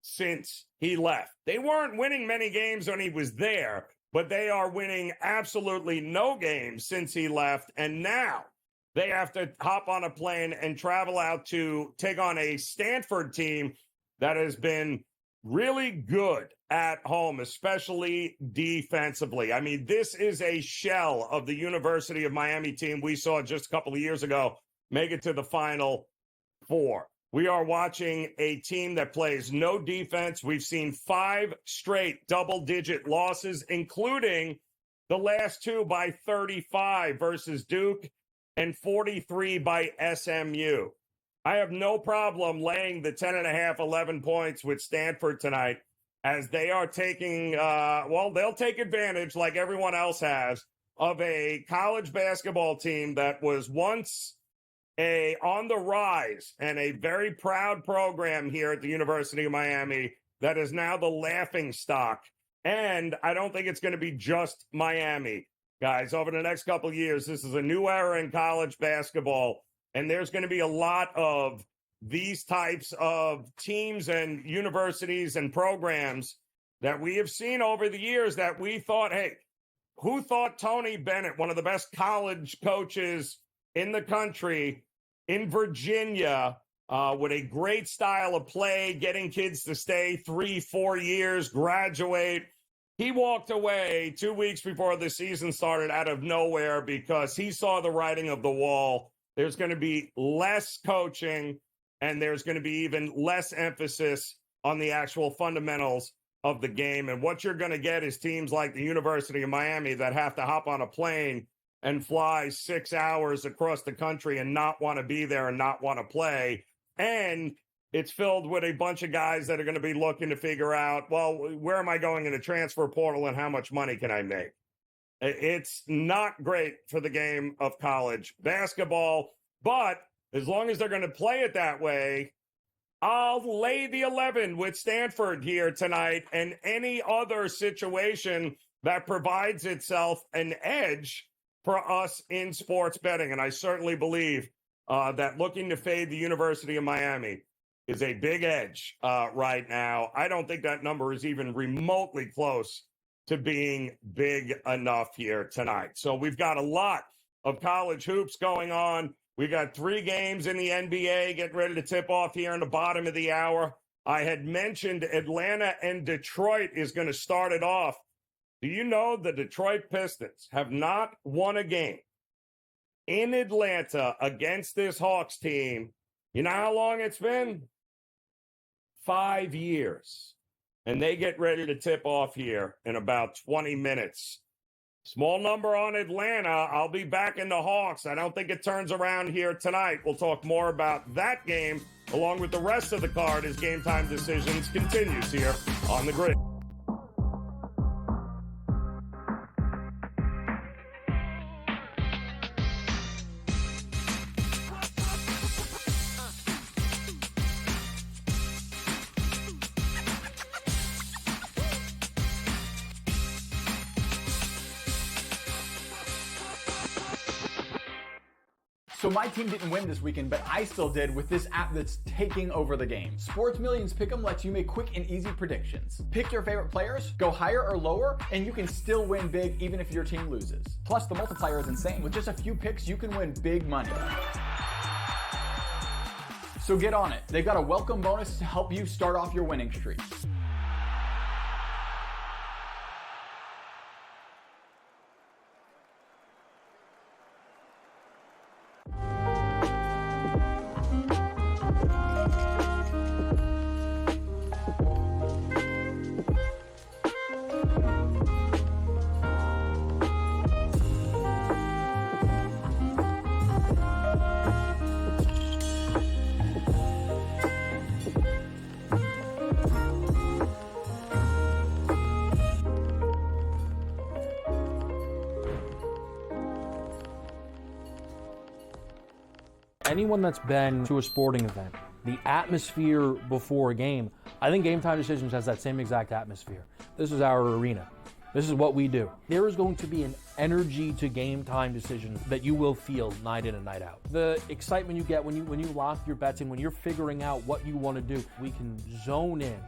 since he left. They weren't winning many games when he was there, but they are winning absolutely no games since he left. And now they have to hop on a plane and travel out to take on a Stanford team that has been really good at home, especially defensively. I mean, this is a shell of the University of Miami team we saw just a couple of years ago make it to the Final Four. We are watching a team that plays no defense. We've seen 5 straight double-digit losses, including the last 2 by 35 versus Duke and 43 by SMU. I have no problem laying the 10.5, 11 points with Stanford tonight, as they are taking, they'll take advantage, like everyone else has, of a college basketball team that was once on the rise and a very proud program here at the University of Miami that is now the laughing stock. And I don't think it's going to be just Miami, guys. Over the next couple of years, this is a new era in college basketball, and there's going to be a lot of these types of teams and universities and programs that we have seen over the years that we thought, hey, who thought Tony Bennett, one of the best college coaches in the country, in Virginia with a great style of play, getting kids to stay 3-4 years, graduate. He walked away 2 weeks before the season started out of nowhere because he saw the writing of the wall. There's going to be less coaching, and there's going to be even less emphasis on the actual fundamentals of the game. And what you're going to get is teams like the University of Miami that have to hop on a plane and fly 6 hours across the country and not want to be there and not want to play. And it's filled with a bunch of guys that are going to be looking to figure out, well, where am I going in the transfer portal and how much money can I make? It's not great for the game of college basketball, but as long as they're going to play it that way, I'll lay the 11 with Stanford here tonight, and any other situation that provides itself an edge for us in sports betting. And I certainly believe that looking to fade the University of Miami is a big edge right now. I don't think that number is even remotely close to being big enough here tonight. So we've got a lot of college hoops going on. We got 3 games in the NBA getting ready to tip off here in the bottom of the hour. I had mentioned Atlanta and Detroit is going to start it off. Do you know the Detroit Pistons have not won a game in Atlanta against this Hawks team? You know how long it's been? 5 years. And they get ready to tip off here in about 20 minutes. Small number on Atlanta. I'll be back in the Hawks. I don't think it turns around here tonight. We'll talk more about that game along with the rest of the card as Game Time Decisions continues here on the Grid. So my team didn't win this weekend, but I still did with this app that's taking over the game. Sports Millions Pick'em lets you make quick and easy predictions. Pick your favorite players, go higher or lower, and you can still win big even if your team loses. Plus, the multiplier is insane. With just a few picks, you can win big money. So get on it. They've got a welcome bonus to help you start off your winning streak. Anyone that's been to a sporting event, the atmosphere before a game, I think Game Time Decisions has that same exact atmosphere. This is our arena. This is what we do. There is going to be an energy to Game Time Decisions that you will feel night in and night out. The excitement you get when you lock your bets in, when you're figuring out what you want to do, we can zone in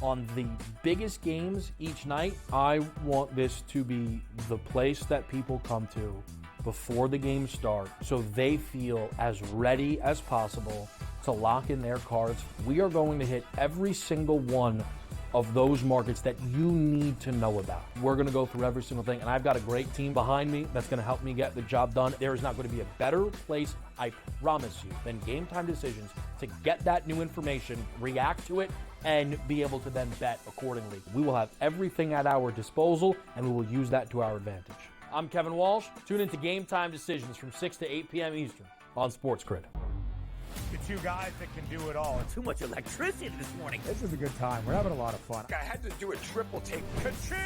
on the biggest games each night. I want this to be the place that people come to before the games start so they feel as ready as possible to lock in their cards. We are going to hit every single one of those markets that you need to know about. We're going to go through every single thing, and I've got a great team behind me that's going to help me get the job done. There is not going to be a better place, I promise you, than Game Time Decisions to get that new information, react to it, and be able to then bet accordingly. We will have everything at our disposal, and we will use that to our advantage. I'm Kevin Walsh. Tune into Game Time Decisions from 6 to 8 p.m. Eastern on SportsGrid. The 2 guys that can do it all. Too much electricity this morning. This is a good time. We're having a lot of fun. I had to do a triple take. Ka-ching!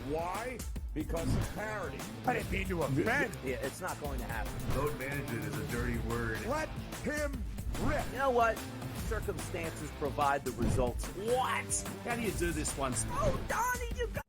Why? Because of parity. I didn't mean to offend. Yeah, it's not going to happen. Load management is a dirty word. Let him rip. You know what? Circumstances provide the results. What? How do you do this one? Oh, Donnie, you got...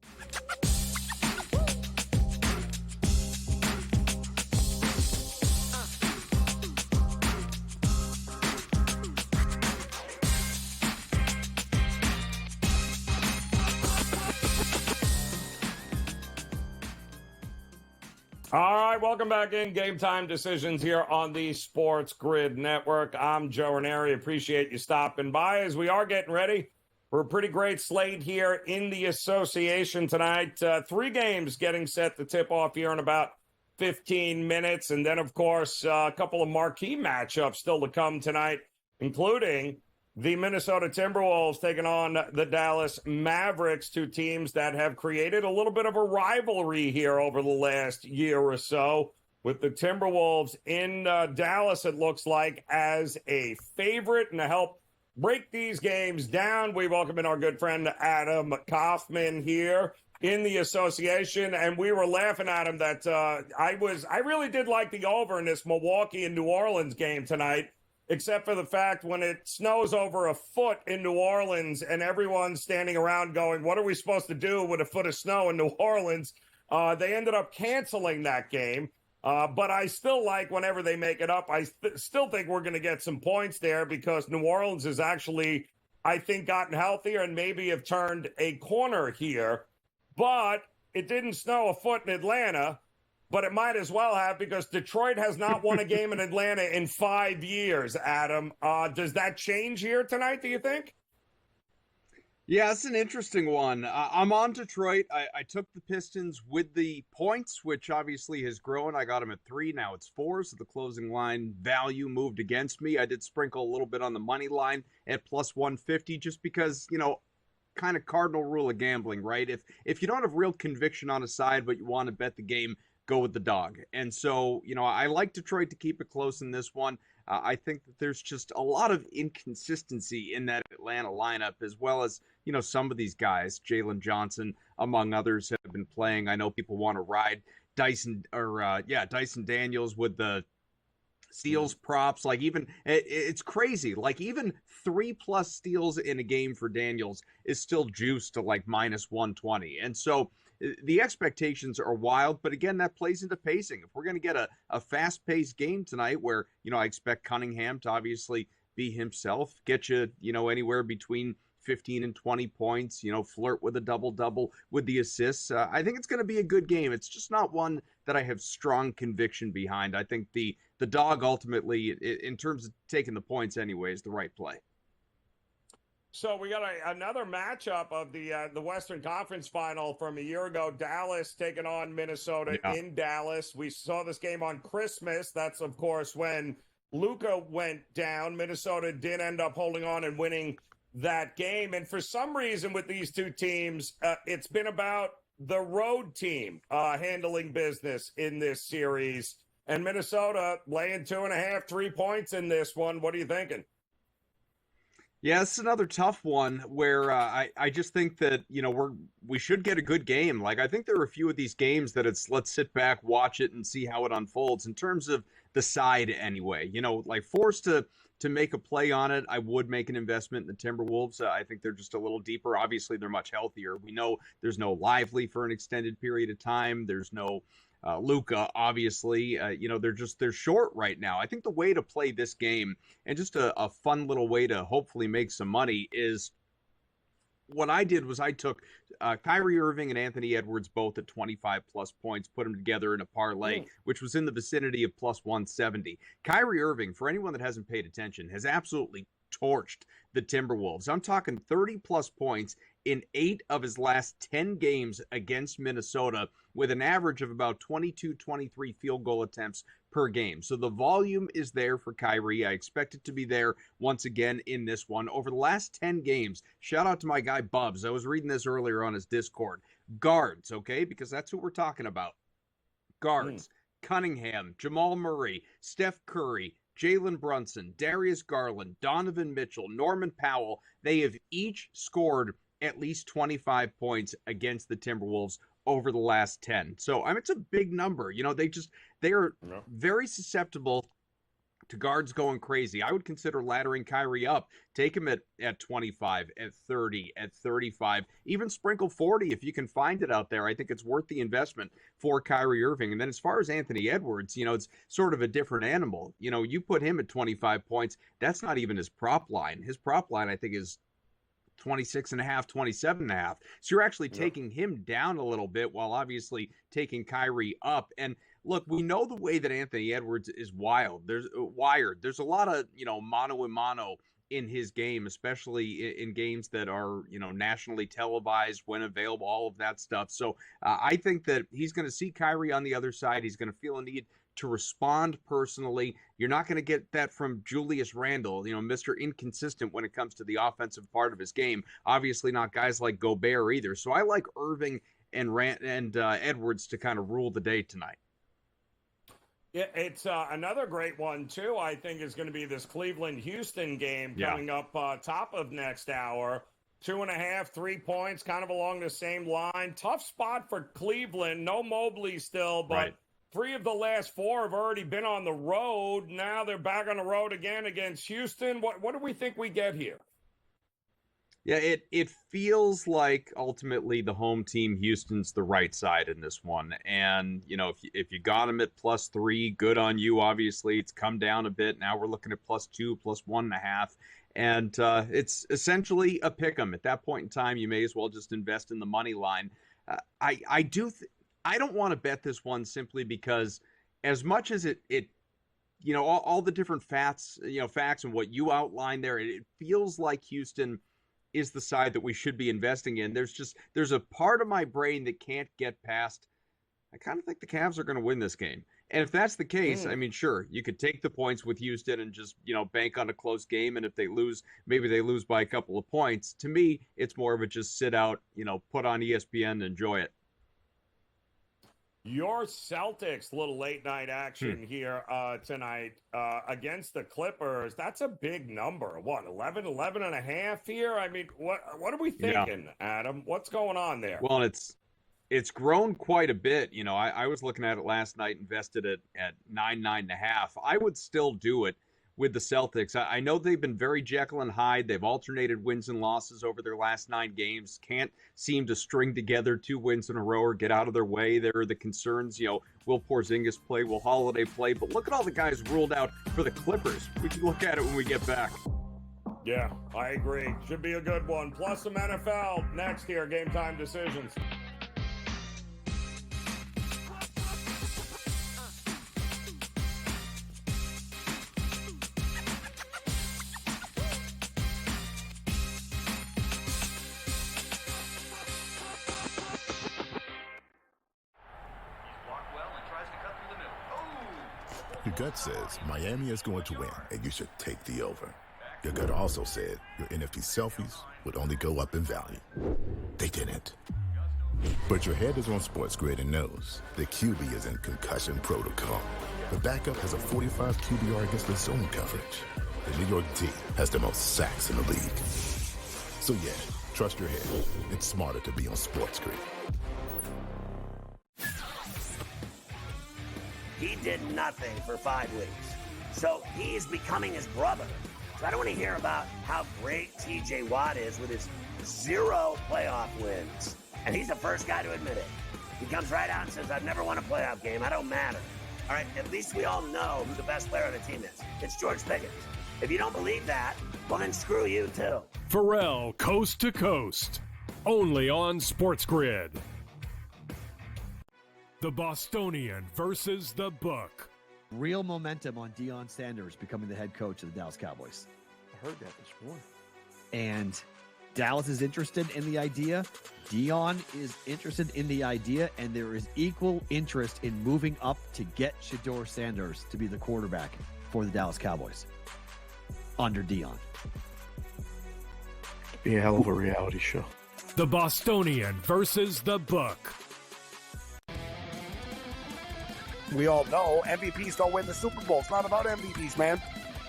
All right, welcome back in. Game Time Decisions here on the Sports Grid Network. I'm Joe Raineri. Appreciate you stopping by as we are getting ready for a pretty great slate here in the association tonight. 3 games getting set to tip off here in about 15 minutes. And then, of course, a couple of marquee matchups still to come tonight, including the Minnesota Timberwolves taking on the Dallas Mavericks, 2 teams that have created a little bit of a rivalry here over the last year or so, with the Timberwolves in Dallas, it looks like, as a favorite. And to help break these games down, we welcome in our good friend Adam Kaufman here in the association. And we were laughing at him that I really did like the over in this Milwaukee and New Orleans game tonight, except for the fact when it snows over a foot in New Orleans and everyone's standing around going, what are we supposed to do with a foot of snow in New Orleans? They ended up canceling that game. But I still like whenever they make it up. I still think we're going to get some points there because New Orleans has actually, I think, gotten healthier and maybe have turned a corner here. But it didn't snow a foot in Atlanta. But it might as well have, because Detroit has not won a game in Atlanta in 5 years, Adam. Does that change here tonight, do you think? Yeah, it's an interesting one. I'm on Detroit. I took the Pistons with the points, which obviously has grown. I got them at 3. Now it's 4, so the closing line value moved against me. I did sprinkle a little bit on the money line at plus 150 just because, kind of cardinal rule of gambling, right? If you don't have real conviction on a side, but you want to bet the game, go with the dog. And so, I like Detroit to keep it close in this one. I think that there's just a lot of inconsistency in that Atlanta lineup, as well as, some of these guys, Jalen Johnson, among others, have been playing. I know people want to ride Dyson Daniels with the steals props. Like, even it's crazy. Like, even 3+ steals in a game for Daniels is still juiced to like minus 120. And so the expectations are wild, but again, that plays into pacing. If we're going to get a fast-paced game tonight where, I expect Cunningham to obviously be himself, get you, anywhere between 15 and 20 points, flirt with a double-double with the assists. I think it's going to be a good game. It's just not one that I have strong conviction behind. I think the dog ultimately, in terms of taking the points anyway, is the right play. So we got another matchup of the Western Conference Final from a year ago. Dallas taking on Minnesota in Dallas. We saw this game on Christmas. That's, of course, when Luka went down. Minnesota did end up holding on and winning that game. And for some reason with these two teams, it's been about the road team handling business in this series. And Minnesota laying 2.5, 3 points in this one. What are you thinking? Yeah, it's another tough one where I just think that, we should get a good game. Like, I think there are a few of these games that it's let's sit back, watch it, and see how it unfolds in terms of the side anyway. Like forced to make a play on it, I would make an investment in the Timberwolves. I think they're just a little deeper. Obviously, they're much healthier. We know there's no Lively for an extended period of time. There's no Luka, obviously. They're short right now. I think the way to play this game, and just a fun little way to hopefully make some money, is what I did was I took Kyrie Irving and Anthony Edwards both at 25+ points, put them together in a parlay, which was in the vicinity of plus 170. Kyrie Irving, for anyone that hasn't paid attention, has absolutely torched the Timberwolves. I'm talking 30+ points in 8 of his last 10 games against Minnesota, with an average of about 22, 23 field goal attempts per game. So the volume is there for Kyrie. I expect it to be there once again in this one. Over the last 10 games, shout out to my guy Bubs. I was reading this earlier on his Discord. Guards, okay? Because that's who we're talking about. Guards. Cunningham, Jamal Murray, Steph Curry, Jalen Brunson, Darius Garland, Donovan Mitchell, Norman Powell. They have each scored at least 25 points against the Timberwolves over the last 10. So, it's a big number. They are very susceptible to guards going crazy. I would consider laddering Kyrie up. Take him at 25, at 30, at 35, even sprinkle 40 if you can find it out there. I think it's worth the investment for Kyrie Irving. And then as far as Anthony Edwards, it's sort of a different animal. You put him at 25 points, that's not even his prop line. His prop line, I think, is 26.5, 27.5. So you're actually taking him down a little bit while obviously taking Kyrie up. And look, we know the way that Anthony Edwards is wired. There's a lot of, mano a mano in his game, especially in games that are, nationally televised when available, all of that stuff. So I think that he's going to see Kyrie on the other side. He's going to feel a need to respond personally. You're not going to get that from Julius Randle, Mr. Inconsistent when it comes to the offensive part of his game. Obviously not guys like Gobert either. So I like Irving and Edwards to kind of rule the day tonight. Yeah, it's another great one, too, I think, is going to be this Cleveland-Houston game coming up top of next hour. 2.5, 3 points, kind of along the same line. Tough spot for Cleveland. No Mobley still, but 3 of the last 4 have already been on the road. Now they're back on the road again against Houston. What do we think we get here? Yeah, it feels like ultimately the home team, Houston's the right side in this one. And, if you got them at +3, good on you. Obviously, it's come down a bit. Now we're looking at +2, +1.5. And it's essentially a pick 'em. At that point in time, you may as well just invest in the money line. I don't want to bet this one simply because as much as it all the different facts and what you outlined there, it feels like Houston is the side that we should be investing in. There's a part of my brain that can't get past, I kind of think the Cavs are going to win this game. And if that's the case, I mean, sure, you could take the points with Houston and just, bank on a close game. And if they lose, maybe they lose by a couple of points. To me, it's more of a just sit out, put on ESPN and enjoy it. Your Celtics, little late night action here tonight against the Clippers. That's a big number. What, 11 and a half here? I mean, what are we thinking, Adam? What's going on there? Well, it's grown quite a bit. I was looking at it last night, invested it at 9.5. I would still do it with the Celtics. I know they've been very Jekyll and Hyde. They've alternated wins and losses over their last 9 games. Can't seem to string together 2 wins in a row or get out of their way. There are the concerns, will Porzingis play? Will Holiday play? But look at all the guys ruled out for the Clippers. We can look at it when we get back. Yeah, I agree. Should be a good one. Plus some NFL next here, Game Time Decisions. Your gut says Miami is going to win, and you should take the over. Your gut also said your NFT selfies would only go up in value. They didn't. But your head is on SportsGrid and knows the QB is in concussion protocol. The backup has a 45 QBR against the zone coverage. The New York D has the most sacks in the league. So yeah, trust your head. It's smarter to be on SportsGrid. He did nothing for 5 weeks. So he's becoming his brother. So I don't want to hear about how great TJ Watt is with his 0 playoff wins. And he's the first guy to admit it. He comes right out and says, I've never won a playoff game. I don't matter. All right, at least we all know who the best player on the team is. It's George Pickens. If you don't believe that, well, then screw you, too. Pharrell, Coast to Coast. Only on SportsGrid. The Bostonian versus the Book. Real momentum on Deion Sanders becoming the head coach of the Dallas Cowboys. I heard that this morning. And Dallas is interested in the idea. Deion is interested in the idea, and there is equal interest in moving up to get Shedeur Sanders to be the quarterback for the Dallas Cowboys under Deion. Be a hell of a reality show. The Bostonian versus the Book. We all know MVPs don't win the Super Bowl. It's not about MVPs, man.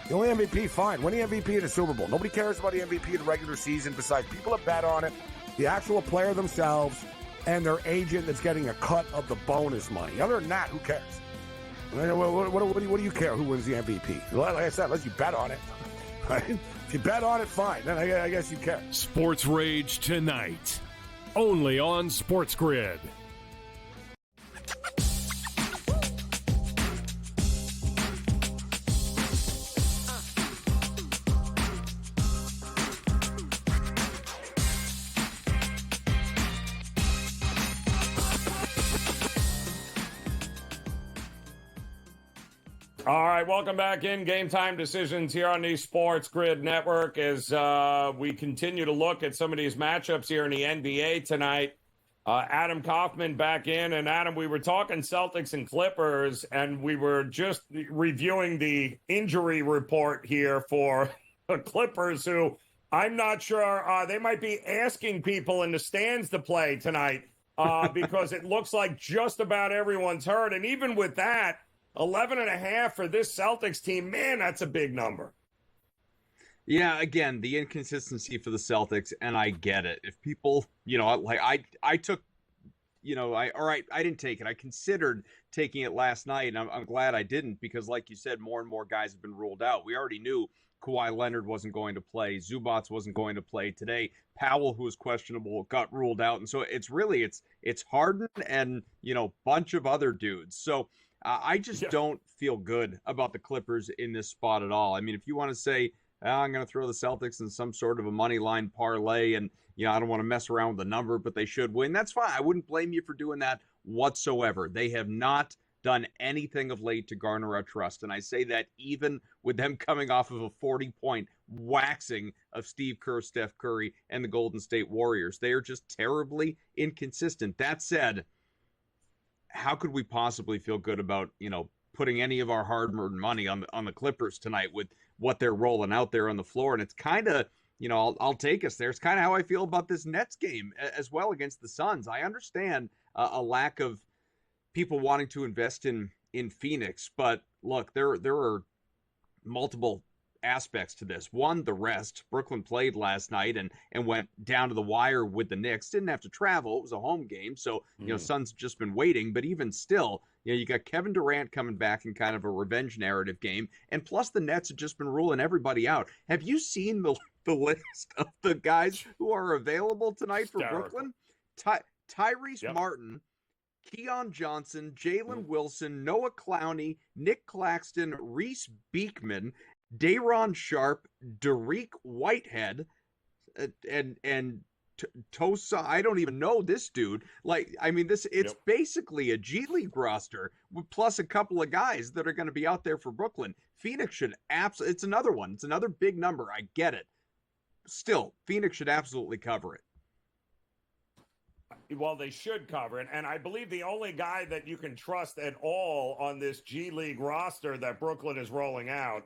The only MVP, fine. Win the MVP in the Super Bowl. Nobody cares about the MVP in the regular season besides people that bet on it, the actual player themselves, and their agent that's getting a cut of the bonus money. Other than that, who cares? What do you care who wins the MVP? Like I said, unless you bet on it. Right? If you bet on it, fine. Then I guess you care. Sports Rage tonight. Only on SportsGrid. All right, welcome back in Game Time Decisions here on the Sports Grid Network as we continue to look at some of these matchups here in the NBA tonight. Adam Kaufman back in. And Adam, we were talking Celtics and Clippers, and we were just reviewing the injury report here for the Clippers, who I'm not sure they might be asking people in the stands to play tonight because it looks like just about everyone's hurt. And even with that, 11.5 for this Celtics team, man, that's a big number. Yeah, again, the inconsistency for the Celtics, and I get it. If people, like I took, I didn't take it. I considered taking it last night, and I'm glad I didn't because, like you said, more and more guys have been ruled out. We already knew Kawhi Leonard wasn't going to play. Zubats wasn't going to play today. Powell, who was questionable, got ruled out. And so it's Harden and, bunch of other dudes. So I just don't feel good about the Clippers in this spot at all. I mean, if you want to say, I'm going to throw the Celtics in some sort of a money line parlay and, I don't want to mess around with the number, but they should win, that's fine. I wouldn't blame you for doing that whatsoever. They have not done anything of late to garner our trust. And I say that even with them coming off of a 40-point waxing of Steve Kerr, Steph Curry, and the Golden State Warriors. They are just terribly inconsistent. That said, how could we possibly feel good about, putting any of our hard-earned money on the Clippers tonight with what they're rolling out there on the floor? And it's kind of, I'll take us there. It's kind of how I feel about this Nets game as well against the Suns. I understand a lack of people wanting to invest in Phoenix, but look, there are multiple aspects to this. One, the rest. Brooklyn played last night and went down to the wire with the Knicks. Didn't have to travel. It was a home game, so Suns just been waiting. But even still, you got Kevin Durant coming back in kind of a revenge narrative game, and plus the Nets have just been ruling everybody out. Have you seen the list of the guys who are available tonight for Brooklyn? Tyrese Martin, Keon Johnson, Jalen Wilson, Noah Clowney, Nick Claxton, Reese Beekman, Day'Ron Sharp, Derek Whitehead, and Tosa. I don't even know this dude. It's basically a G League roster plus a couple of guys that are going to be out there for Brooklyn. Phoenix should it's another one. It's another big number. I get it. Still, Phoenix should absolutely cover it. Well, they should cover it. And I believe the only guy that you can trust at all on this G League roster that Brooklyn is rolling out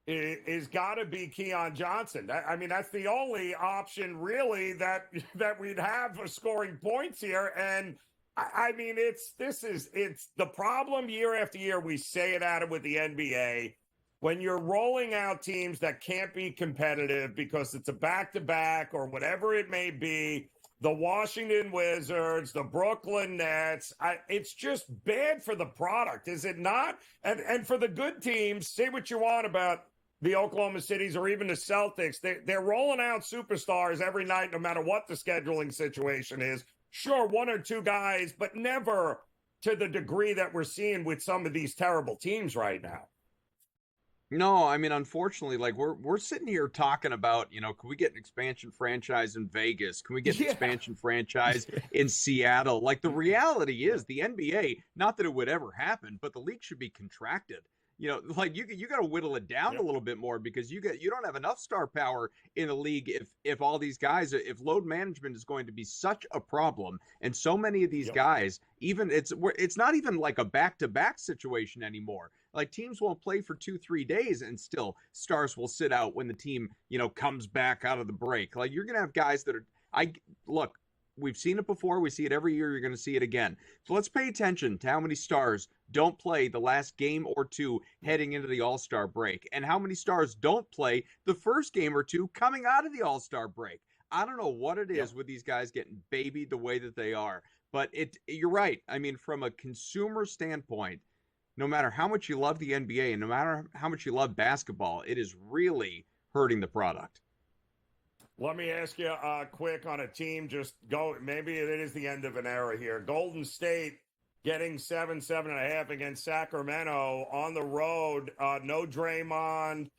is got to be Keon Johnson. That's the only option really that we'd have for scoring points here. And it's the problem year after year. We say it out with the NBA. When you're rolling out teams that can't be competitive because it's a back-to-back or whatever it may be, the Washington Wizards, the Brooklyn Nets, it's just bad for the product, is it not? And for the good teams, say what you want about the Oklahoma Cities or even the Celtics, they're rolling out superstars every night no matter what the scheduling situation is. Sure, one or two guys, but never to the degree that we're seeing with some of these terrible teams right now. No, unfortunately, we're sitting here talking about, can we get an expansion franchise in Vegas? Can we get an expansion franchise in Seattle? The reality is the NBA, not that it would ever happen, but the league should be contracted. You got to whittle it down a little bit more because you don't have enough star power in the league if all these guys, if load management is going to be such a problem, and so many of these guys, even it's not even like a back-to-back situation anymore. Teams won't play for 2-3 days and still stars will sit out when the team, comes back out of the break. You're going to have guys that are, we've seen it before. We see it every year. You're going to see it again. So let's pay attention to how many stars don't play the last game or two heading into the All-Star break, and how many stars don't play the first game or two coming out of the All-Star break. I don't know what it is with these guys getting babied the way that they are, but you're right. From a consumer standpoint, no matter how much you love the NBA and no matter how much you love basketball, it is really hurting the product. Let me ask you quick on a team. Maybe it is the end of an era here. Golden State getting 7.5 against Sacramento on the road. No Draymond.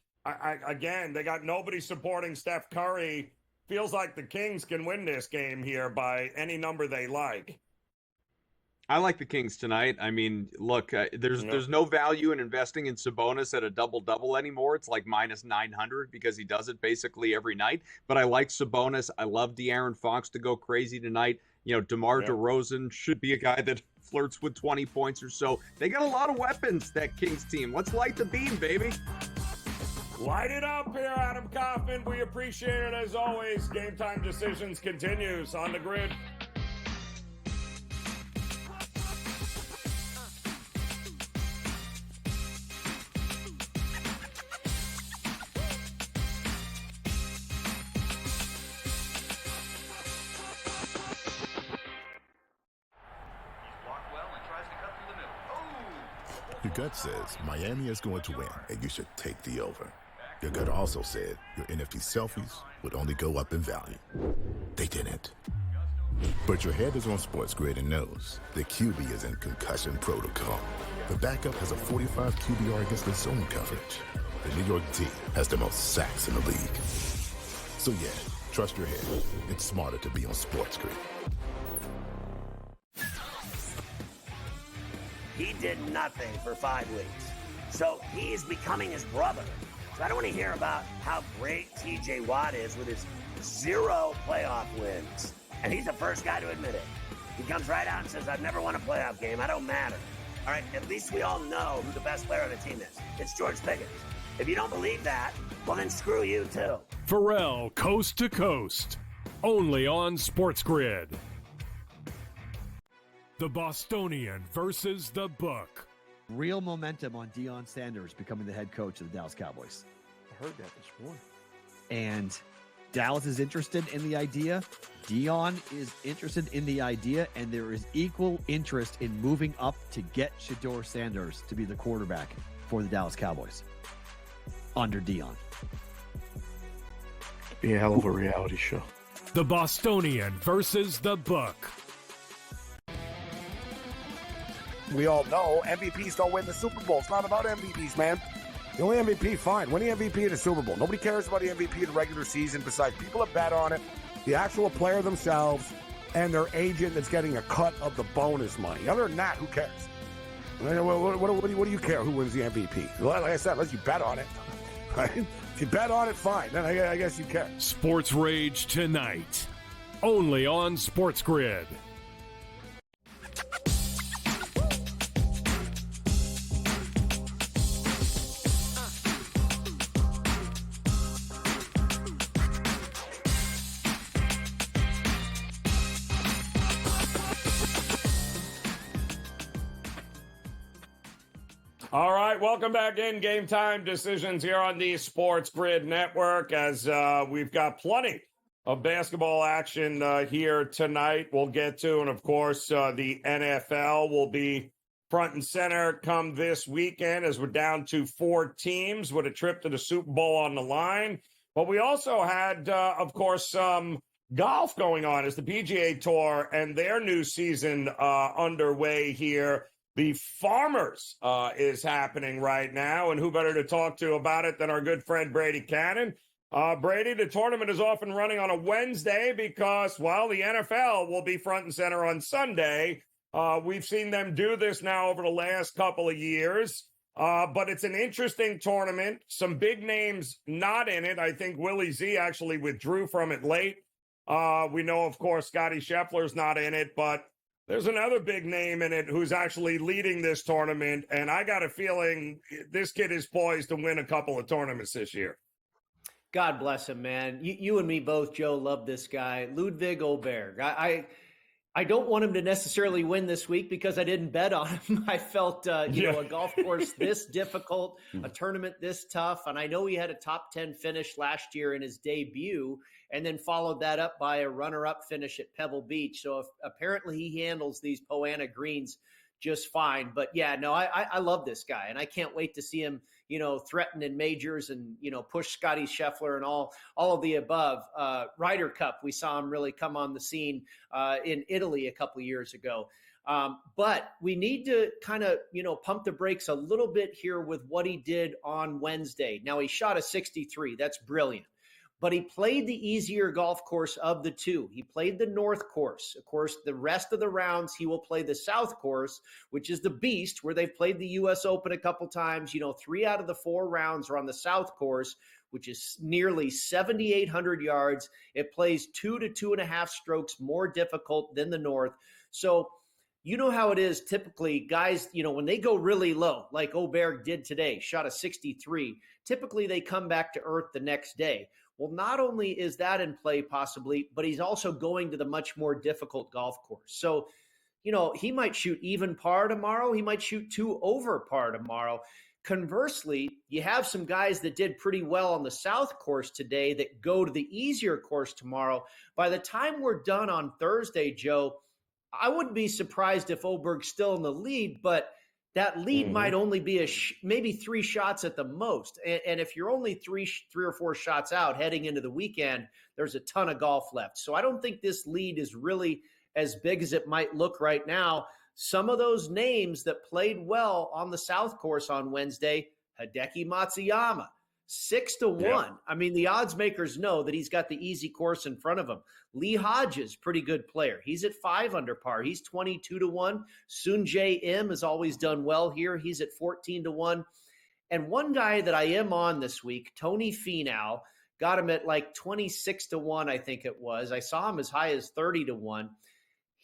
Again, they got nobody supporting Steph Curry. Feels like the Kings can win this game here by any number they like. I like the Kings tonight. I mean, look, there's no value in investing in Sabonis at a double-double anymore. It's like minus 900 because he does it basically every night. But I like Sabonis. I love De'Aaron Fox to go crazy tonight. You know, DeMar DeRozan should be a guy that flirts with 20 points or so. They got a lot of weapons, that Kings team. Let's light the beam, baby. Light it up here, Adam Kaufman. We appreciate it as always. Game Time Decisions continues on the grid. Your gut says Miami is going to win, and you should take the over. Your gut also said your NFT selfies would only go up in value. They didn't. But your head is on SportsGrid and knows the QB is in concussion protocol. The backup has a 45 QBR against the zone coverage. The New York D has the most sacks in the league. So yeah, trust your head. It's smarter to be on SportsGrid. He did nothing for 5 weeks. So he's becoming his brother. So I don't want to hear about how great TJ Watt is with his 0 playoff wins. And he's the first guy to admit it. He comes right out and says, I've never won a playoff game. I don't matter. All right, at least we all know who the best player on the team is. It's George Pickens. If you don't believe that, well, then screw you, too. Pharrell, Coast to Coast. Only on SportsGrid. The Bostonian versus the Book. Real momentum on Deion Sanders becoming the head coach of the Dallas Cowboys. I heard that this morning. And Dallas is interested in the idea. Deion is interested in the idea, and there is equal interest in moving up to get Shedeur Sanders to be the quarterback for the Dallas Cowboys under Deion. Be a hell of a reality show. The Bostonian versus the Book. We all know MVPs don't win the Super Bowl. It's not about MVPs, man. The only MVP, fine. Win the MVP of the Super Bowl. Nobody cares about the MVP of the regular season besides people that bet on it, the actual player themselves, and their agent that's getting a cut of the bonus money. Other than that, who cares? What do you care who wins the MVP? Like I said, unless you bet on it. Right? If you bet on it, fine. Then I guess you care. Sports Rage tonight. Only on SportsGrid. All right, welcome back in. Game Time Decisions here on the SportsGrid Network as we've got plenty of basketball action here tonight we'll get to. And, of course, the NFL will be front and center come this weekend as we're down to 4 teams with a trip to the Super Bowl on the line. But we also had, of course, some golf going on as the PGA Tour and their new season underway here. The Farmers is happening right now, and who better to talk to about it than our good friend Brady Cannon. Brady, the tournament is off and running on a Wednesday because, well, the NFL will be front and center on Sunday. We've seen them do this now over the last couple of years, but it's an interesting tournament. Some big names not in it. I think Willie Z actually withdrew from it late. We know, of course, Scotty Scheffler's not in it, but there's another big name in it who's actually leading this tournament, and I got a feeling this kid is poised to win a couple of tournaments this year. God bless him, man. You and me both, Joe, love this guy, Ludwig Oberg. I don't want him to necessarily win this week because I didn't bet on him. I felt, a golf course this difficult, a tournament this tough, and I know he had a top 10 finish last year in his debut, and then followed that up by a runner-up finish at Pebble Beach. So apparently he handles these Poana greens just fine. But yeah, no, I love this guy, and I can't wait to see him, threaten in majors and, push Scotty Scheffler and all of the above. Ryder Cup, we saw him really come on the scene in Italy a couple of years ago. But we need to kind of, pump the brakes a little bit here with what he did on Wednesday. Now, he shot a 63. That's brilliant. but he played the easier golf course of the two. He played the North course. Of course, the rest of the rounds, he will play the South course, which is the beast, where they've played the U.S. Open a couple times. 3 out of the 4 rounds are on the South course, which is nearly 7,800 yards. It plays 2 to 2.5 strokes more difficult than the North. So you know how it is typically, guys, when they go really low, like Oberg did today, shot a 63, typically they come back to earth the next day. Well, not only is that in play possibly, but he's also going to the much more difficult golf course. So, he might shoot even par tomorrow. He might shoot 2 over par tomorrow. Conversely, you have some guys that did pretty well on the South course today that go to the easier course tomorrow. By the time we're done on Thursday, Joe, I wouldn't be surprised if Oberg's still in the lead, but that lead might only be maybe 3 shots at the most. And if you're only three or 4 shots out heading into the weekend, there's a ton of golf left. So I don't think this lead is really as big as it might look right now. Some of those names that played well on the South course on Wednesday, Hideki Matsuyama, 6-1. Yep. I mean, the odds makers know that he's got the easy course in front of him. Lee Hodges, pretty good player. He's at 5 under par. He's 22-1. Soon Jae Im has always done well here. He's at 14-1. And one guy that I am on this week, Tony Finau, got him at like 26-1, I think it was. I saw him as high as 30-1.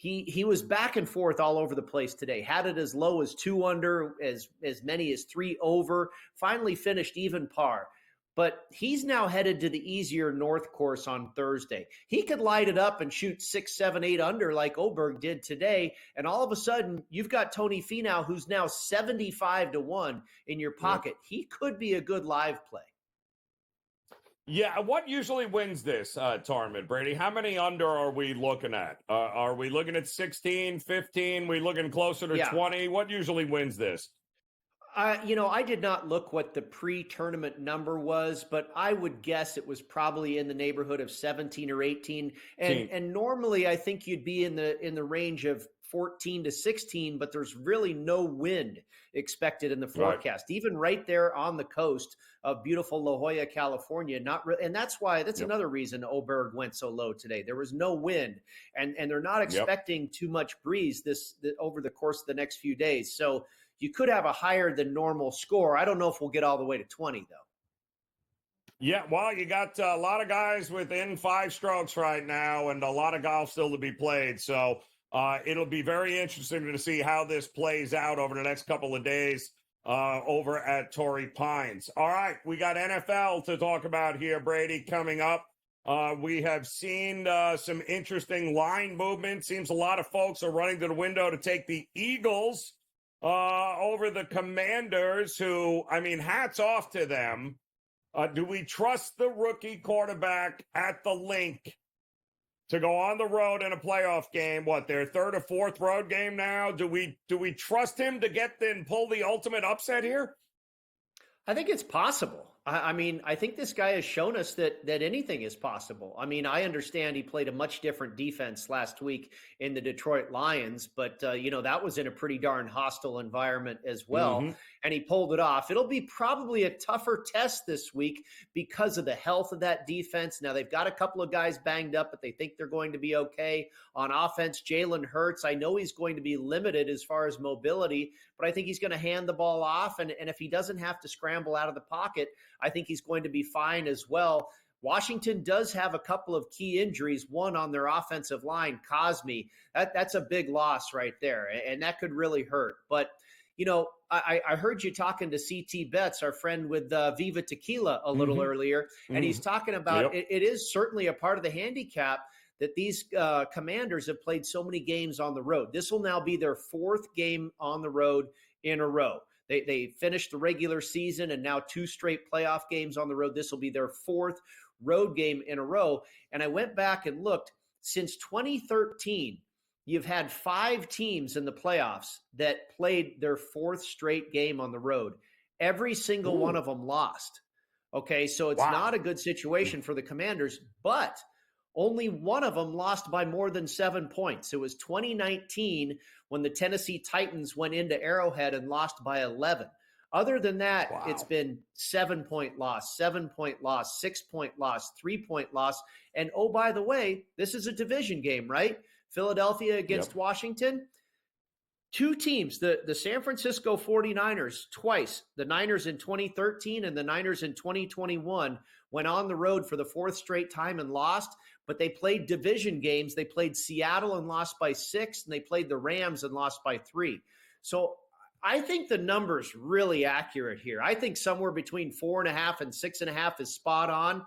He was back and forth all over the place today. Had it as low as 2 under, as many as 3 over. Finally finished even par. But he's now headed to the easier North course on Thursday. He could light it up and shoot 6, 7, 8 under like Oberg did today. And all of a sudden, you've got Tony Finau, who's now 75-1 in your pocket. Yep. He could be a good live play. Yeah, what usually wins this tournament, Brady? How many under are we looking at? Are we looking at 16, 15? We looking closer to 20? What usually wins this? I did not look what the pre-tournament number was, but I would guess it was probably in the neighborhood of 17 or 18. And normally I think you'd be in the range of 14 to 16, but there's really no wind expected in the forecast. Right. Even right there on the coast of beautiful La Jolla, California, and that's another reason Oberg went so low today. There was no wind, and they're not expecting too much breeze over the course of the next few days. So you could have a higher than normal score. I don't know if we'll get all the way to 20, though. Yeah, well, you got a lot of guys within 5 strokes right now and a lot of golf still to be played. So it'll be very interesting to see how this plays out over the next couple of days over at Torrey Pines. All right, we got NFL to talk about here, Brady, coming up. We have seen some interesting line movement. Seems a lot of folks are running to the window to take the Eagles over the Commanders, who, I mean, hats off to them. Do we trust the rookie quarterback at the Link to go on the road in a playoff game? What, their 3rd or 4th road game now? Do we trust him to get and pull the ultimate upset here? I think it's possible. I mean, I think this guy has shown us that anything is possible. I mean, I understand he played a much different defense last week in the Detroit Lions, but, that was in a pretty darn hostile environment as well. Mm-hmm. And he pulled it off. It'll be probably a tougher test this week because of the health of that defense. Now, they've got a couple of guys banged up, but they think they're going to be okay. On offense, Jalen Hurts, I know he's going to be limited as far as mobility, but I think he's going to hand the ball off. And if he doesn't have to scramble out of the pocket, I think he's going to be fine as well. Washington does have a couple of key injuries, one on their offensive line, Cosme. That's a big loss right there, and that could really hurt. But, I heard you talking to CT Betts, our friend with Viva Tequila, a little earlier, and he's talking about it is certainly a part of the handicap that these Commanders have played so many games on the road. This will now be their 4th game on the road in a row. They finished the regular season and now 2 straight playoff games on the road. This will be their 4th road game in a row. And I went back and looked. Since 2013, you've had 5 teams in the playoffs that played their 4th straight game on the road. Every single one of them lost. Okay, so it's not a good situation for the Commanders, but only one of them lost by more than 7 points. It was 2019 when the Tennessee Titans went into Arrowhead and lost by 11. Other than that, It's been 7-point loss, 7-point loss, 6-point loss, 3-point loss. And oh, by the way, this is a division game, right? Philadelphia against Washington. Two teams, the San Francisco 49ers twice, the Niners in 2013 and the Niners in 2021, went on the road for the fourth straight time and lost, but they played division games. They played Seattle and lost by 6, and they played the Rams and lost by 3. So I think the number's really accurate here. I think somewhere between 4.5 and 6.5 is spot on.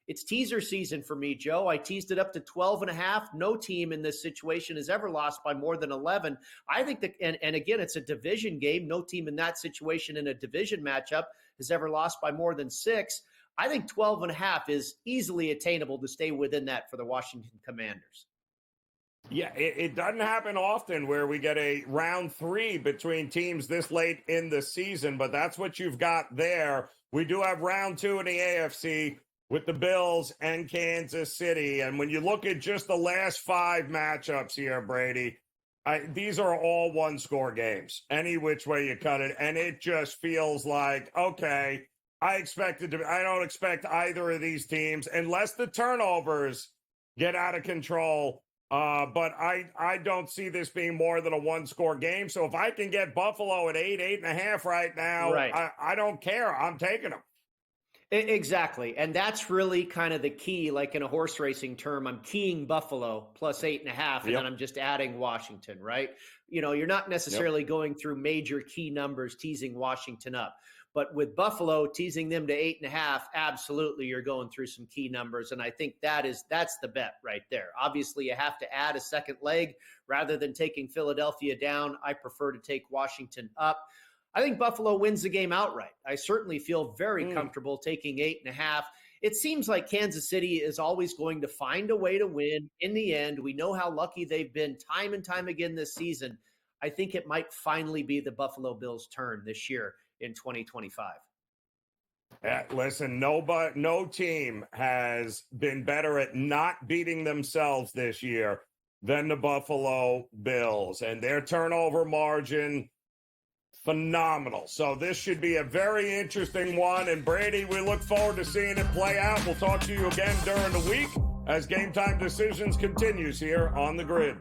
It's teaser season for me, Joe. I teased it up to 12.5. No team in this situation has ever lost by more than 11. I think that, and again, it's a division game. No team in that situation in a division matchup has ever lost by more than 6. I think 12.5 is easily attainable to stay within that for the Washington Commanders. Yeah, it doesn't happen often where we get a round 3 between teams this late in the season, but that's what you've got there. We do have round 2 in the AFC with the Bills and Kansas City. And when you look at just the last 5 matchups here, Brady, these are all one-score games, any which way you cut it. And it just feels like, okay, I don't expect either of these teams, unless the turnovers get out of control. But I don't see this being more than a one-score game. So if I can get Buffalo at 8.5 right now, I don't care. I'm taking them. Exactly. And that's really kind of the key, like in a horse racing term, I'm keying Buffalo plus 8.5, and then I'm just adding Washington, right? You know, you're not necessarily going through major key numbers, teasing Washington up. But with Buffalo, teasing them to 8.5, absolutely, you're going through some key numbers. And I think that's the bet right there. Obviously, you have to add a second leg rather than taking Philadelphia down. I prefer to take Washington up. I think Buffalo wins the game outright. I certainly feel very comfortable taking 8.5. It seems like Kansas City is always going to find a way to win in the end. We know how lucky they've been time and time again this season. I think it might finally be the Buffalo Bills' turn this year in 2025. Listen, no team has been better at not beating themselves this year than the Buffalo Bills, and their turnover margin, phenomenal. So this should be a very interesting one. And Brady, we look forward to seeing it play out. We'll talk to you again during the week as Game Time Decisions continues here on the Grid.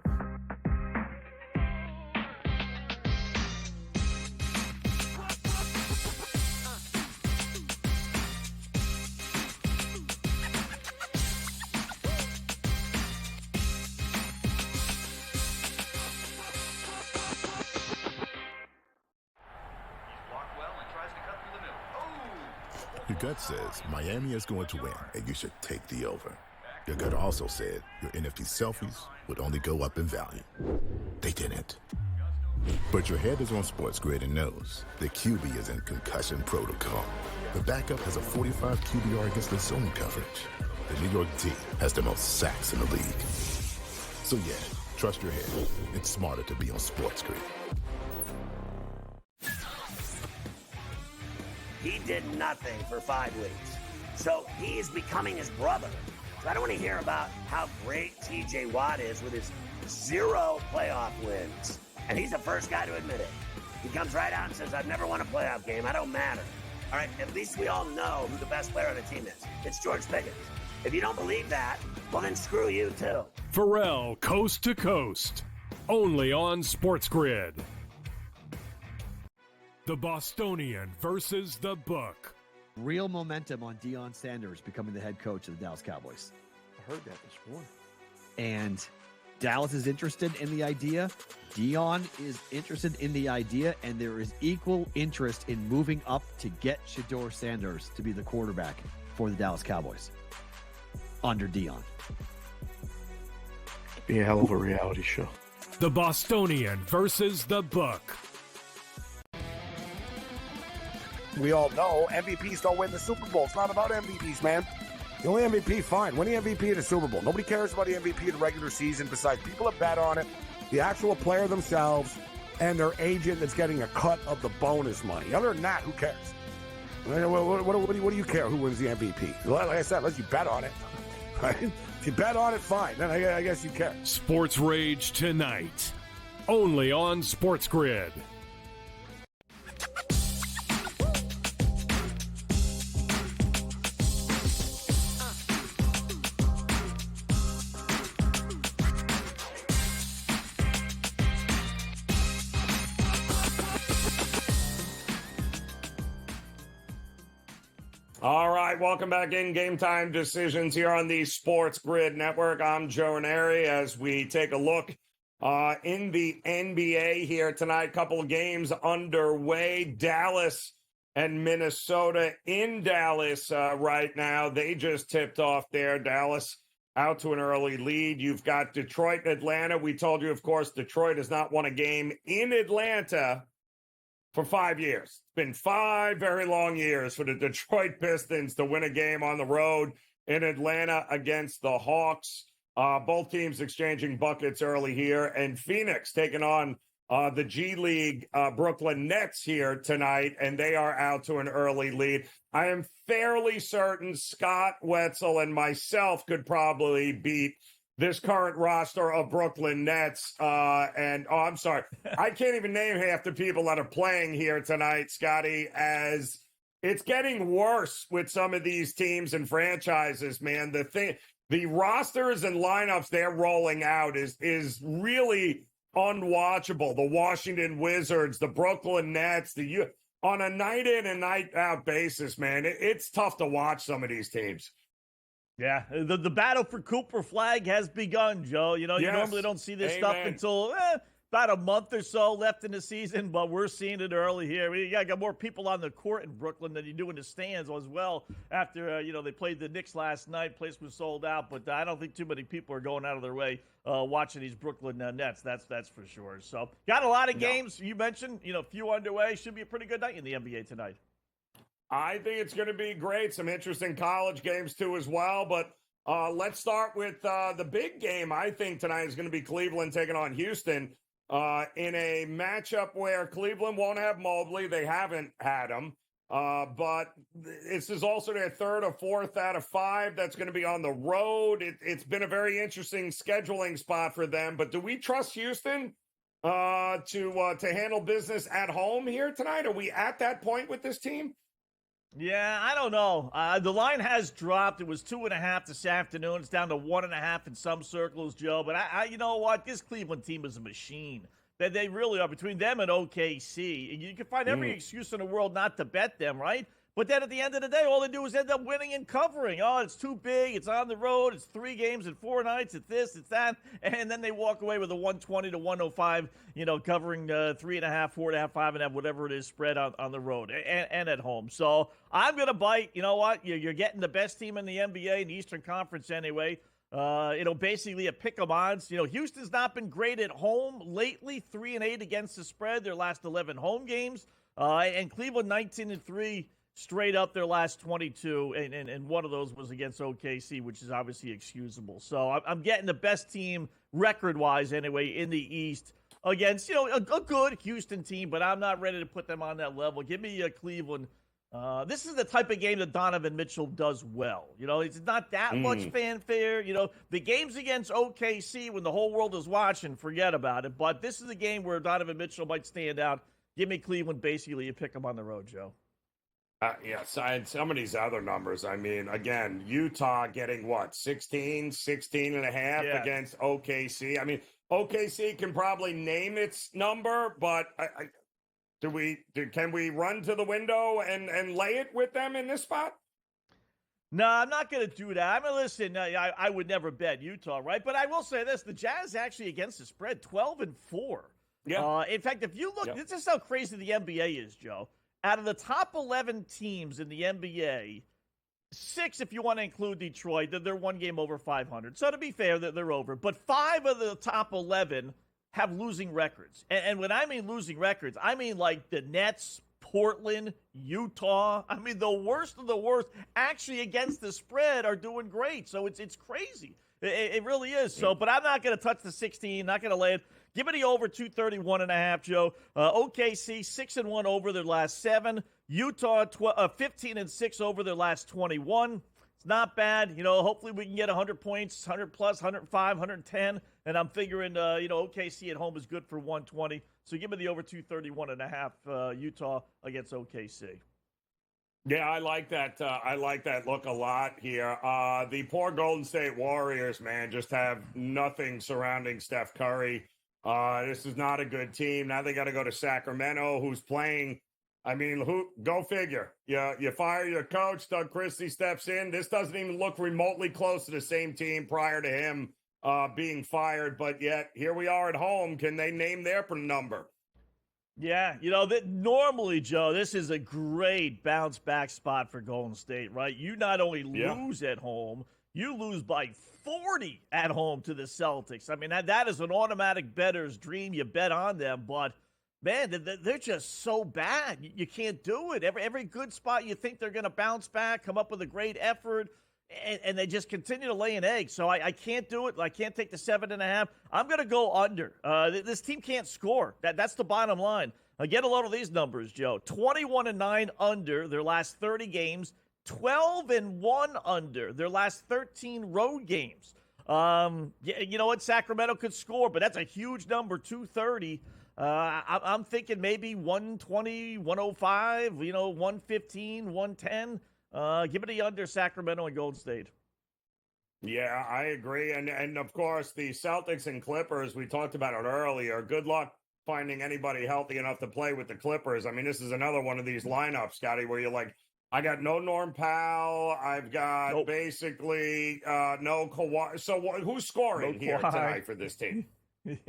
Your gut says Miami is going to win, and you should take the over. Your gut also said your NFT selfies would only go up in value. They didn't. But your head is on SportsGrid and knows the QB is in concussion protocol. The backup has a 45 QBR against the zone coverage. The New York D has the most sacks in the league. So yeah, trust your head. It's smarter to be on SportsGrid. He did nothing for 5 weeks. So he is becoming his brother. So I don't want to hear about how great TJ Watt is with his 0 playoff wins. And he's the first guy to admit it. He comes right out and says, I've never won a playoff game. I don't matter. All right, at least we all know who the best player on the team is. It's George Pickens. If you don't believe that, well, then screw you, too. Pharrell, Coast to Coast. Only on SportsGrid. The Bostonian versus the Book. Real momentum on Deion Sanders becoming the head coach of the Dallas Cowboys. I heard that this morning. And Dallas is interested in the idea. Deion is interested in the idea, and there is equal interest in moving up to get Shedeur Sanders to be the quarterback for the Dallas Cowboys under Deion. Be a hell of a reality show. The Bostonian versus the Book. We all know MVPs don't win the Super Bowl. It's not about MVPs, man. The only MVP, fine. Win the MVP of the Super Bowl. Nobody cares about the MVP of the regular season besides people that bet on it, the actual player themselves, and their agent that's getting a cut of the bonus money. Other than that, who cares? What do you care who wins the MVP? Like I said, unless you bet on it. Right? If you bet on it, fine. Then I guess you care. Sports Rage tonight. Only on SportsGrid. All right, welcome back in Game Time Decisions here on the Sports Grid Network. I'm Joe Raineri as we take a look in the NBA here tonight. Couple of games underway. Dallas and Minnesota in Dallas right now. They just tipped off there. Dallas out to an early lead. You've got Detroit and Atlanta. We told you, of course, Detroit has not won a game in Atlanta for 5 years. It's been 5 very long years for the Detroit Pistons to win a game on the road in Atlanta against the Hawks. Both teams exchanging buckets early here. And Phoenix taking on the G League Brooklyn Nets here tonight, and they are out to an early lead. I am fairly certain Scott Wetzel and myself could probably beat this current roster of Brooklyn Nets. I'm sorry, I can't even name half the people that are playing here tonight, Scotty, as it's getting worse with some of these teams and franchises, man. The rosters and lineups they're rolling out is really unwatchable. The Washington Wizards, the Brooklyn Nets, on a night in and night out basis, man, it's tough to watch some of these teams. Yeah, the battle for Cooper Flag has begun, Joe. You normally don't see this stuff until about a month or so left in the season, but we're seeing it early here. We got more people on the court in Brooklyn than you do in the stands as well. After they played the Knicks last night, place was sold out, but I don't think too many people are going out of their way watching these Brooklyn Nets. That's for sure. So got a lot of games. You mentioned a few underway. Should be a pretty good night in the NBA tonight. I think it's going to be great. Some interesting college games, too, as well. But let's start with the big game, I think, tonight is going to be Cleveland taking on Houston in a matchup where Cleveland won't have Mobley. They haven't had him. But this is also their third or fourth out of 5 that's going to be on the road. It's been a very interesting scheduling spot for them. But do we trust Houston to handle business at home here tonight? Are we at that point with this team? Yeah, I don't know. The line has dropped. It was 2.5 this afternoon. It's down to 1.5 in some circles, Joe. But you know what? This Cleveland team is a machine. They really are. Between them and OKC, you can find every excuse in the world not to bet them, right? But then at the end of the day, all they do is end up winning and covering. Oh, it's too big. It's on the road. It's 3 games in 4 nights. It's this, it's that. And then they walk away with a 120 to 105, covering 3.5, 4.5, 5.5, whatever it is spread on the road and at home. So I'm going to bite. You know what? You're getting the best team in the NBA in the Eastern Conference anyway. Basically a pick 'em odds. Houston's not been great at home lately. 3-8 against the spread their last 11 home games. And Cleveland 19-3. Straight up their last 22, and one of those was against OKC, which is obviously excusable. So I'm getting the best team record-wise anyway in the East against, a good Houston team, but I'm not ready to put them on that level. Give me Cleveland. This is the type of game that Donovan Mitchell does well. It's not that much fanfare. The games against OKC when the whole world is watching, forget about it. But this is a game where Donovan Mitchell might stand out. Give me Cleveland basically. You pick them on the road, Joe. Yes, and some of these other numbers. I mean, again, Utah getting 16 and a half against OKC. I mean, OKC can probably name its number, but can we run to the window and lay it with them in this spot? No, I'm not going to do that. I mean, listen, I would never bet Utah, right? But I will say this: the Jazz actually against the spread 12-4. Yeah. In fact, if you look, this is how crazy the NBA is, Joe. Out of the top 11 teams in the NBA, 6, if you want to include Detroit, they're 1 game over 500. So to be fair, they're over. But 5 of the top 11 have losing records. And when I mean losing records, I mean like the Nets, Portland, Utah. I mean, the worst of the worst actually against the spread are doing great. So it's crazy. It really is. So, but I'm not going to touch the 16, not going to lay it. Give me the over 231.5, Joe. OKC 6-1 over their last 7. Utah 15-6 over their last 21. It's not bad. Hopefully we can get 100 points, 100 plus, 105, 110. And I'm figuring, OKC at home is good for 120. So give me the over 231.5 Utah against OKC. Yeah, I like that. I like that look a lot here. The poor Golden State Warriors, man, just have nothing surrounding Steph Curry. This is not a good team. Now they got to go to Sacramento, who's playing I mean, go figure. You fire your coach, Doug Christie steps in. This doesn't even look remotely close to the same team prior to him being fired, but yet here we are at home. Can they name their number? Yeah, normally, Joe, this is a great bounce back spot for Golden State, right? You not only lose at home, you lose by 40 at home to the Celtics. I mean, that is an automatic bettor's dream. You bet on them, but man, they're just so bad. You can't do it. Every good spot, you think they're going to bounce back, come up with a great effort, and they just continue to lay an egg. So I can't do it. I can't take the 7.5. I'm going to go under. This team can't score. That's the bottom line. Get a load of these numbers, Joe. 21-9 under their last 30 games. 12-1 under their last 13 road games. You know what? Sacramento could score, but that's a huge number, 230. I'm thinking maybe 120, 105, 115, 110. Give me the under Sacramento and Golden State. Yeah, I agree. And of course, the Celtics and Clippers, we talked about it earlier. Good luck finding anybody healthy enough to play with the Clippers. I mean, this is another one of these lineups, Scotty, where you're like, I got no Norm Powell. I've got basically no Kawhi. So who's scoring here tonight for this team?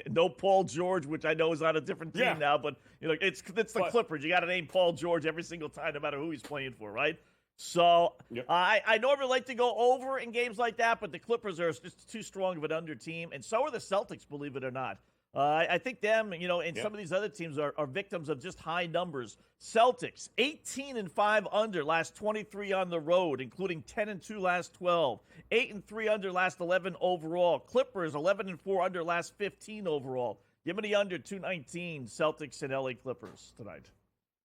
No Paul George, which I know is on a different team now, but it's the Clippers. You got to name Paul George every single time, no matter who he's playing for, right? So I normally like to go over in games like that, but the Clippers are just too strong of an under team, and so are the Celtics, believe it or not. I think them, and some of these other teams are victims of just high numbers. Celtics, 18-5 under last 23 on the road, including 10-2 last 12. 8-3 under last 11 overall. Clippers, 11-4 under last 15 overall. Give me the under 219 Celtics and LA Clippers tonight.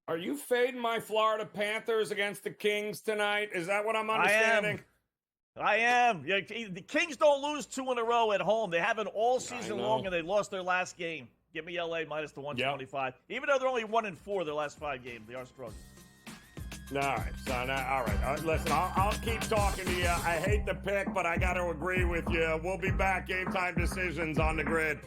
Are you fading my Florida Panthers against the Kings tonight? Is that what I'm understanding? I am. Yeah, the Kings don't lose 2 in a row at home. They haven't all season long, and they lost their last game. Give me LA minus the 125. Even though they're only 1-4 their last 5 games, they are struggling. All right, son. All right. Listen, I'll keep talking to you. I hate the pick, but I got to agree with you. We'll be back. Game Time Decisions on the Grid.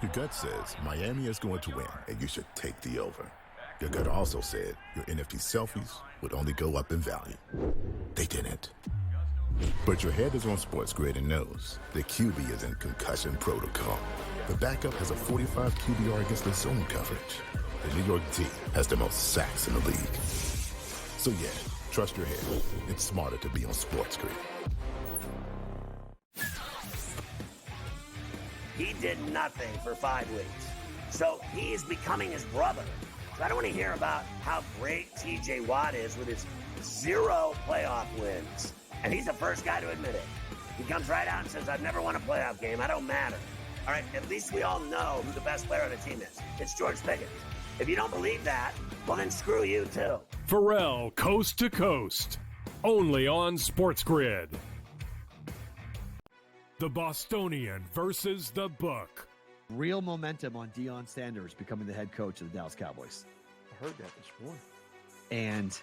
Your gut says Miami is going to win, and you should take the over. Your gut also said your NFT selfies would only go up in value. They didn't. But your head is on SportsGrid and knows the QB is in concussion protocol. The backup has a 45 QBR against the zone coverage. The New York D has the most sacks in the league. So yeah, trust your head. It's smarter to be on SportsGrid. He did nothing for 5 weeks. So he's becoming his brother. So I don't want to hear about how great TJ Watt is with his 0 playoff wins. And he's the first guy to admit it. He comes right out and says, I've never won a playoff game. I don't matter. All right, at least we all know who the best player on the team is. It's George Pickens. If you don't believe that, well, then screw you, too. Pharrell, Coast to Coast. Only on SportsGrid. The Bostonian versus the Book. Real momentum on Deion Sanders becoming the head coach of the Dallas Cowboys. I heard that this morning. And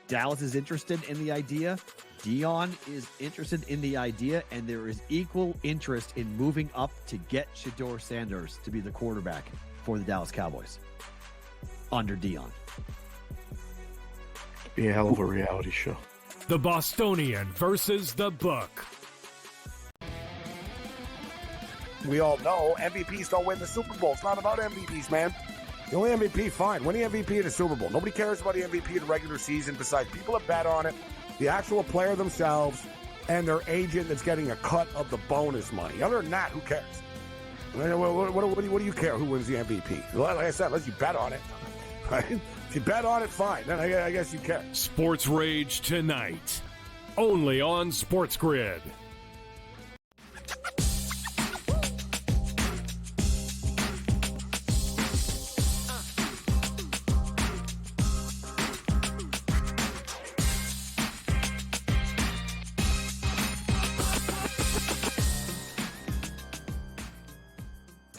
Dallas is interested in the idea. Deion is interested in the idea, and there is equal interest in moving up to get Shedeur Sanders to be the quarterback for the Dallas Cowboys under Deion. Be a hell of a reality show. The Bostonian versus the Book. We all know MVPs don't win the Super Bowl. It's not about MVPs, man. The only MVP, fine. Win the MVP of the Super Bowl. Nobody cares about the MVP of the regular season besides people that bet on it, the actual player themselves, and their agent that's getting a cut of the bonus money. Other than that, who cares? What do you care who wins the MVP? Like I said, unless you bet on it. Right? If you bet on it, fine. Then I guess you care. Sports Rage tonight. Only on SportsGrid.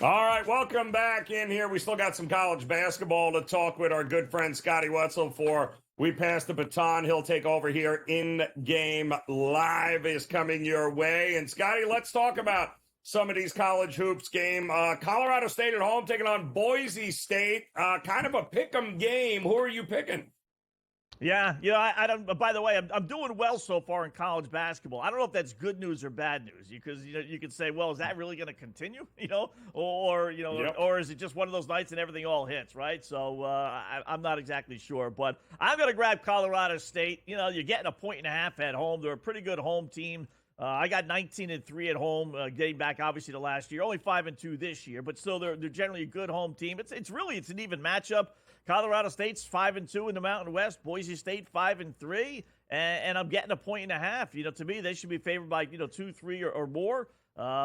All right, welcome back in here. We still got some college basketball to talk with our good friend Scotty Wetzel for. We pass the baton. He'll take over here. In Game Live is coming your way. And Scotty, let's talk about some of these college hoops game. Colorado State at home taking on Boise State. Kind of a pick'em game. Who are you picking? Yeah, I don't. By the way, I'm doing well so far in college basketball. I don't know if that's good news or bad news, because you could say, well, is that really going to continue? Or is it just one of those nights and everything all hits, right? So I'm not exactly sure, but I'm going to grab Colorado State. You're getting a 1.5 at home. They're a pretty good home team. I got 19-3 at home, getting back obviously to last year. Only 5-2 this year, but still they're generally a good home team. It's an even matchup. Colorado State's 5-2 in the Mountain West. Boise State 5-3, and I'm getting a 1.5. To me, they should be favored by 2, 3 or more.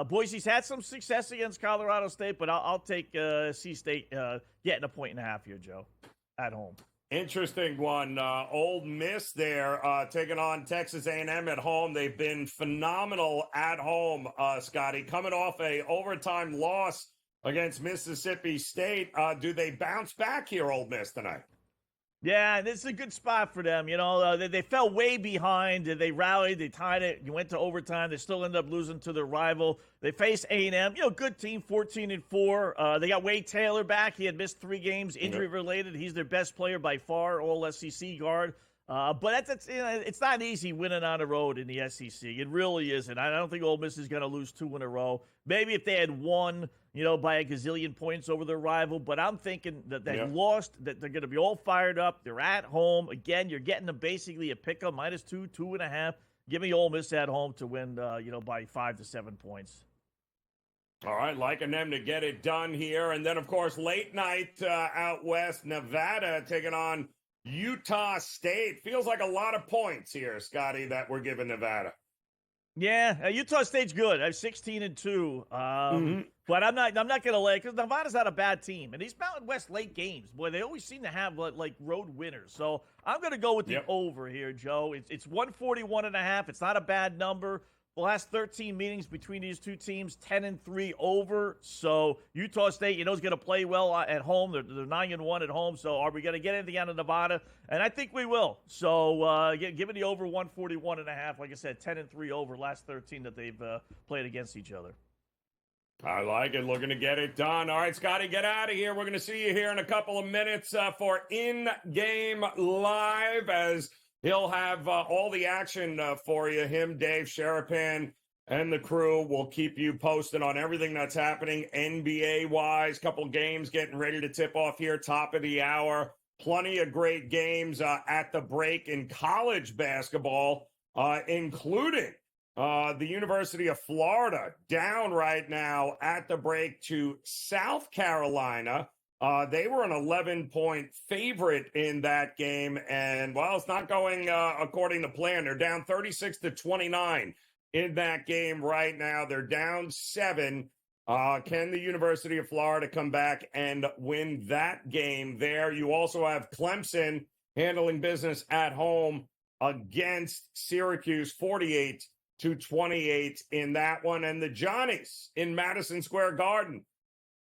Boise's had some success against Colorado State, but I'll take C-State getting a 1.5 here, Joe, at home. Interesting one. Ole Miss there taking on Texas A&M at home. They've been phenomenal at home, Scotty, coming off a overtime loss against Mississippi State. Do they bounce back here, Ole Miss, tonight? Yeah, this is a good spot for them. They fell way behind. They rallied. They tied it. You went to overtime. They still ended up losing to their rival. They faced A&M. Good team, 14-4. They got Wade Taylor back. He had missed 3 games, injury-related. He's their best player by far, all SEC guard. But it's not easy winning on the road in the SEC. It really isn't. I don't think Ole Miss is going to lose 2 in a row. Maybe if they had won, by a gazillion points over their rival. But I'm thinking that they lost, that they're going to be all fired up. They're at home. Again, you're getting them basically a pick-up, -2, 2.5. Give me Ole Miss at home to win, by 5 to 7 points. All right, liking them to get it done here. And then, of course, late night out west, Nevada taking on Utah State. Feels like a lot of points here, Scotty, that we're giving Nevada. Yeah, Utah State's good. I'm 16-2, but I'm not going to lay, because Nevada's not a bad team, and these Mountain West late games, boy, they always seem to have like road winners. So I'm going to go with the over here, Joe. It's 141.5. It's not a bad number. The last 13 meetings between these two teams, 10-3 over. So Utah State, is going to play well at home. They're 9-1 at home. So are we going to get anything out of Nevada? And I think we will. So give it the over 141.5. Like I said, 10-3 over last 13 that they've played against each other. I like it. Looking to get it done. All right, Scotty, get out of here. We're going to see you here in a couple of minutes for In-Game Live, as he'll have all the action for you. Him, Dave Sherapan, and the crew will keep you posted on everything that's happening NBA-wise. Couple games getting ready to tip off here, top of the hour. Plenty of great games at the break in college basketball, including the University of Florida down right now at the break to South Carolina. They were an 11-point favorite in that game, and, well, it's not going according to plan. They're down 36-29 in that game right now. They're down 7. Can the University of Florida come back and win that game there? You also have Clemson handling business at home against Syracuse, 48-28 in that one. And the Johnnies in Madison Square Garden,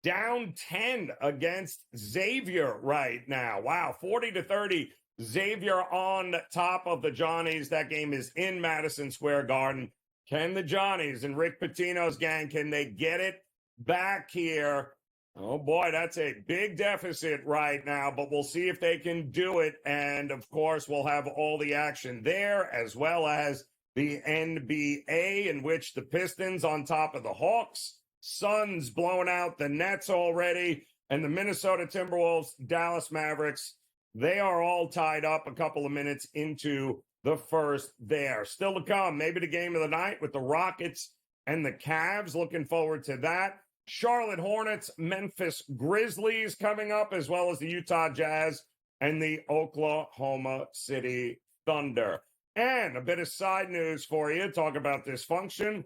down 10 against Xavier right now. Wow, 40-30. Xavier on top of the Johnnies. That game is in Madison Square Garden. Can the Johnnies and Rick Pitino's gang, can they get it back here? Oh, boy, that's a big deficit right now, but we'll see if they can do it. And, of course, we'll have all the action there, as well as the NBA, in which the Pistons on top of the Hawks, Suns blowing out the Nets already, and the Minnesota Timberwolves, Dallas Mavericks, they are all tied up a couple of minutes into the first there. Still to come, maybe the game of the night with the Rockets and the Cavs. Looking forward to that. Charlotte Hornets, Memphis Grizzlies coming up, as well as the Utah Jazz and the Oklahoma City Thunder. And a bit of side news for you. Talk about dysfunction.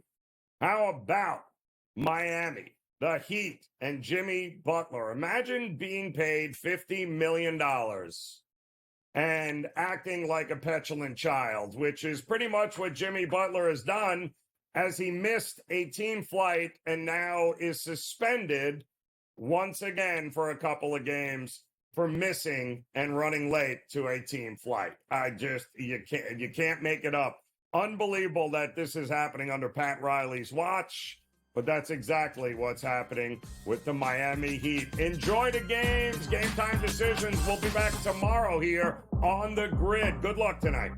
How about Miami, the Heat, and Jimmy Butler? Imagine being paid $50 million and acting like a petulant child, which is pretty much what Jimmy Butler has done as he missed a team flight and now is suspended once again for a couple of games for missing and running late to a team flight. You can't make it up. Unbelievable that this is happening under Pat Riley's watch, but that's exactly what's happening with the Miami Heat. Enjoy the games. Game Time Decisions. We'll be back tomorrow here on the Grid. Good luck tonight.